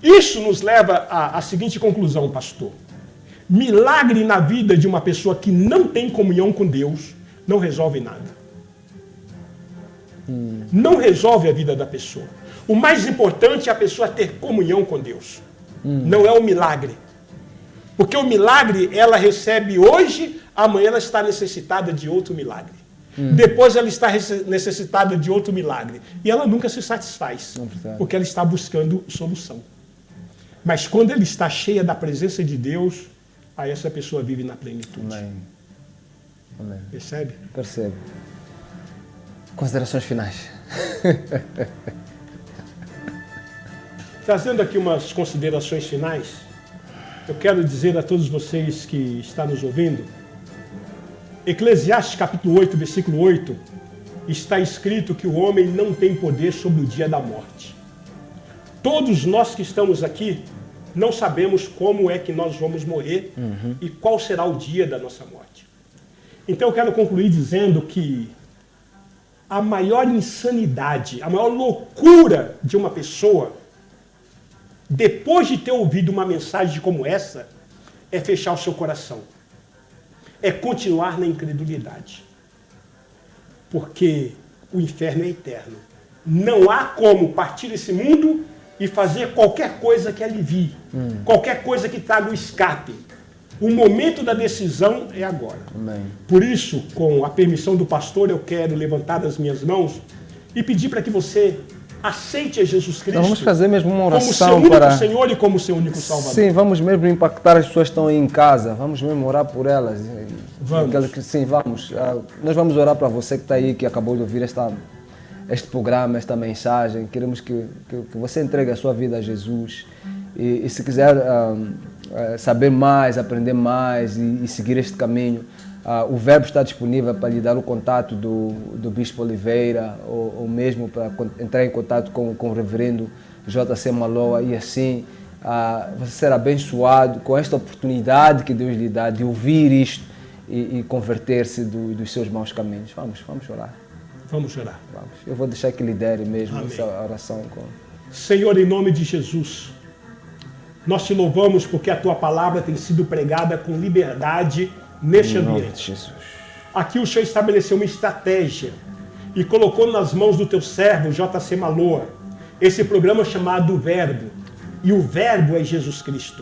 Isso nos leva à seguinte conclusão, pastor. Milagre na vida de uma pessoa que não tem comunhão com Deus não resolve nada. Não resolve a vida da pessoa. O mais importante é a pessoa ter comunhão com Deus. Não é o milagre. Porque o milagre ela recebe hoje, amanhã ela está necessitada de outro milagre. Depois ela está necessitada de outro milagre. E ela nunca se satisfaz. Porque ela está buscando solução. Mas quando ela está cheia da presença de Deus, aí essa pessoa vive na plenitude. Amém. Amém. Percebe? Percebo. Considerações finais. Trazendo aqui umas considerações finais, eu quero dizer a todos vocês que estão nos ouvindo, Eclesiastes capítulo 8, versículo 8, está escrito que o homem não tem poder sobre o dia da morte. Todos nós que estamos aqui não sabemos como é que nós vamos morrer e qual será o dia da nossa morte. Então eu quero concluir dizendo que a maior insanidade, a maior loucura de uma pessoa, depois de ter ouvido uma mensagem como essa, é fechar o seu coração. É continuar na incredulidade. Porque o inferno é eterno. Não há como partir desse mundo e fazer qualquer coisa que alivie, qualquer coisa que traga o escape. O momento da decisão é agora. Amém. Por isso, com a permissão do pastor, eu quero levantar as minhas mãos e pedir para que você aceite a Jesus Cristo. Nós vamos fazer mesmo uma oração como seu único Senhor e como seu único Salvador. Sim, vamos mesmo impactar as pessoas que estão aí em casa. Vamos mesmo orar por elas. Vamos. Sim, vamos. Nós vamos orar para você que está aí, que acabou de ouvir este programa, esta mensagem. Queremos que você entregue a sua vida a Jesus. E se quiser saber mais, aprender mais e seguir este caminho, o Verbo está disponível para lhe dar o contato do Bispo Oliveira ou mesmo para entrar em contato com o Reverendo J.C. Maloa, e assim você será abençoado com esta oportunidade que Deus lhe dá de ouvir isto e converter-se dos seus maus caminhos. Vamos orar. Vamos orar. Vamos. Eu vou deixar que lidere mesmo Amém. essa oração. Senhor, em nome de Jesus, nós te louvamos porque a tua palavra tem sido pregada com liberdade neste ambiente. Jesus. Aqui o Senhor estabeleceu uma estratégia e colocou nas mãos do teu servo, J.C. Maloa, esse programa chamado Verbo. E o Verbo é Jesus Cristo.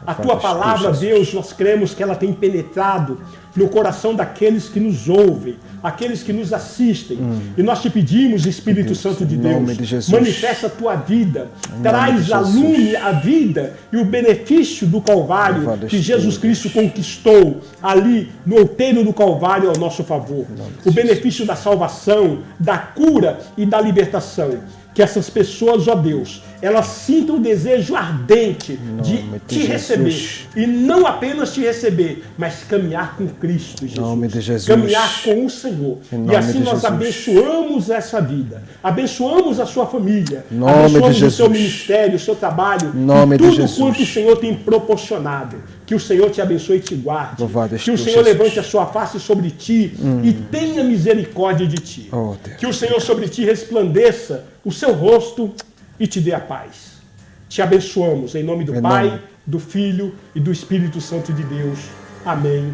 A tua palavra, Deus, nós cremos que ela tem penetrado no coração daqueles que nos ouvem, aqueles que nos assistem. E nós te pedimos, Espírito Santo de Deus, manifesta a tua vida, traz a lume, a vida e o benefício do Calvário que Jesus Cristo conquistou ali no outeiro do Calvário ao nosso favor. O benefício da salvação, da cura e da libertação. Que essas pessoas, ó Deus, elas sintam o desejo ardente de te receber. E não apenas te receber, mas caminhar com Cristo, Jesus. Caminhar com o Senhor. E assim nós abençoamos essa vida. Abençoamos a sua família. Abençoamos o seu ministério, o seu trabalho. E tudo quanto o Senhor tem proporcionado. Que o Senhor te abençoe e te guarde. Que o Senhor levante a sua face sobre ti e tenha misericórdia de ti. Que o Senhor sobre ti resplandeça o seu rosto e te dê a paz. Te abençoamos em nome do Pai, do Filho e do Espírito Santo de Deus. Amém.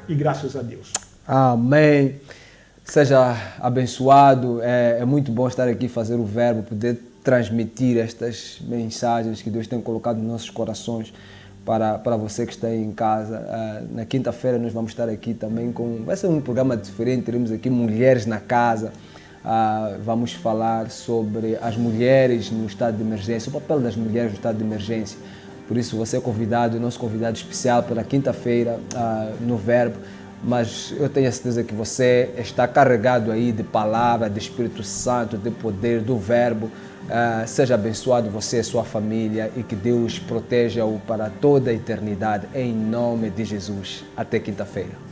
E graças a Deus. Amém. Seja abençoado. É muito bom estar aqui, fazer o verbo, poder transmitir estas mensagens que Deus tem colocado nos nossos corações para você que está aí em casa. Na quinta-feira nós vamos estar aqui também vai ser um programa diferente, teremos aqui mulheres na casa. Vamos falar sobre as mulheres no estado de emergência, o papel das mulheres no estado de emergência. Por isso você é convidado, nosso convidado especial para quinta-feira no Verbo. Mas eu tenho a certeza que você está carregado aí de palavra, de Espírito Santo, de poder, do Verbo. Seja abençoado você e sua família e que Deus proteja-o para toda a eternidade, em nome de Jesus. Até quinta-feira.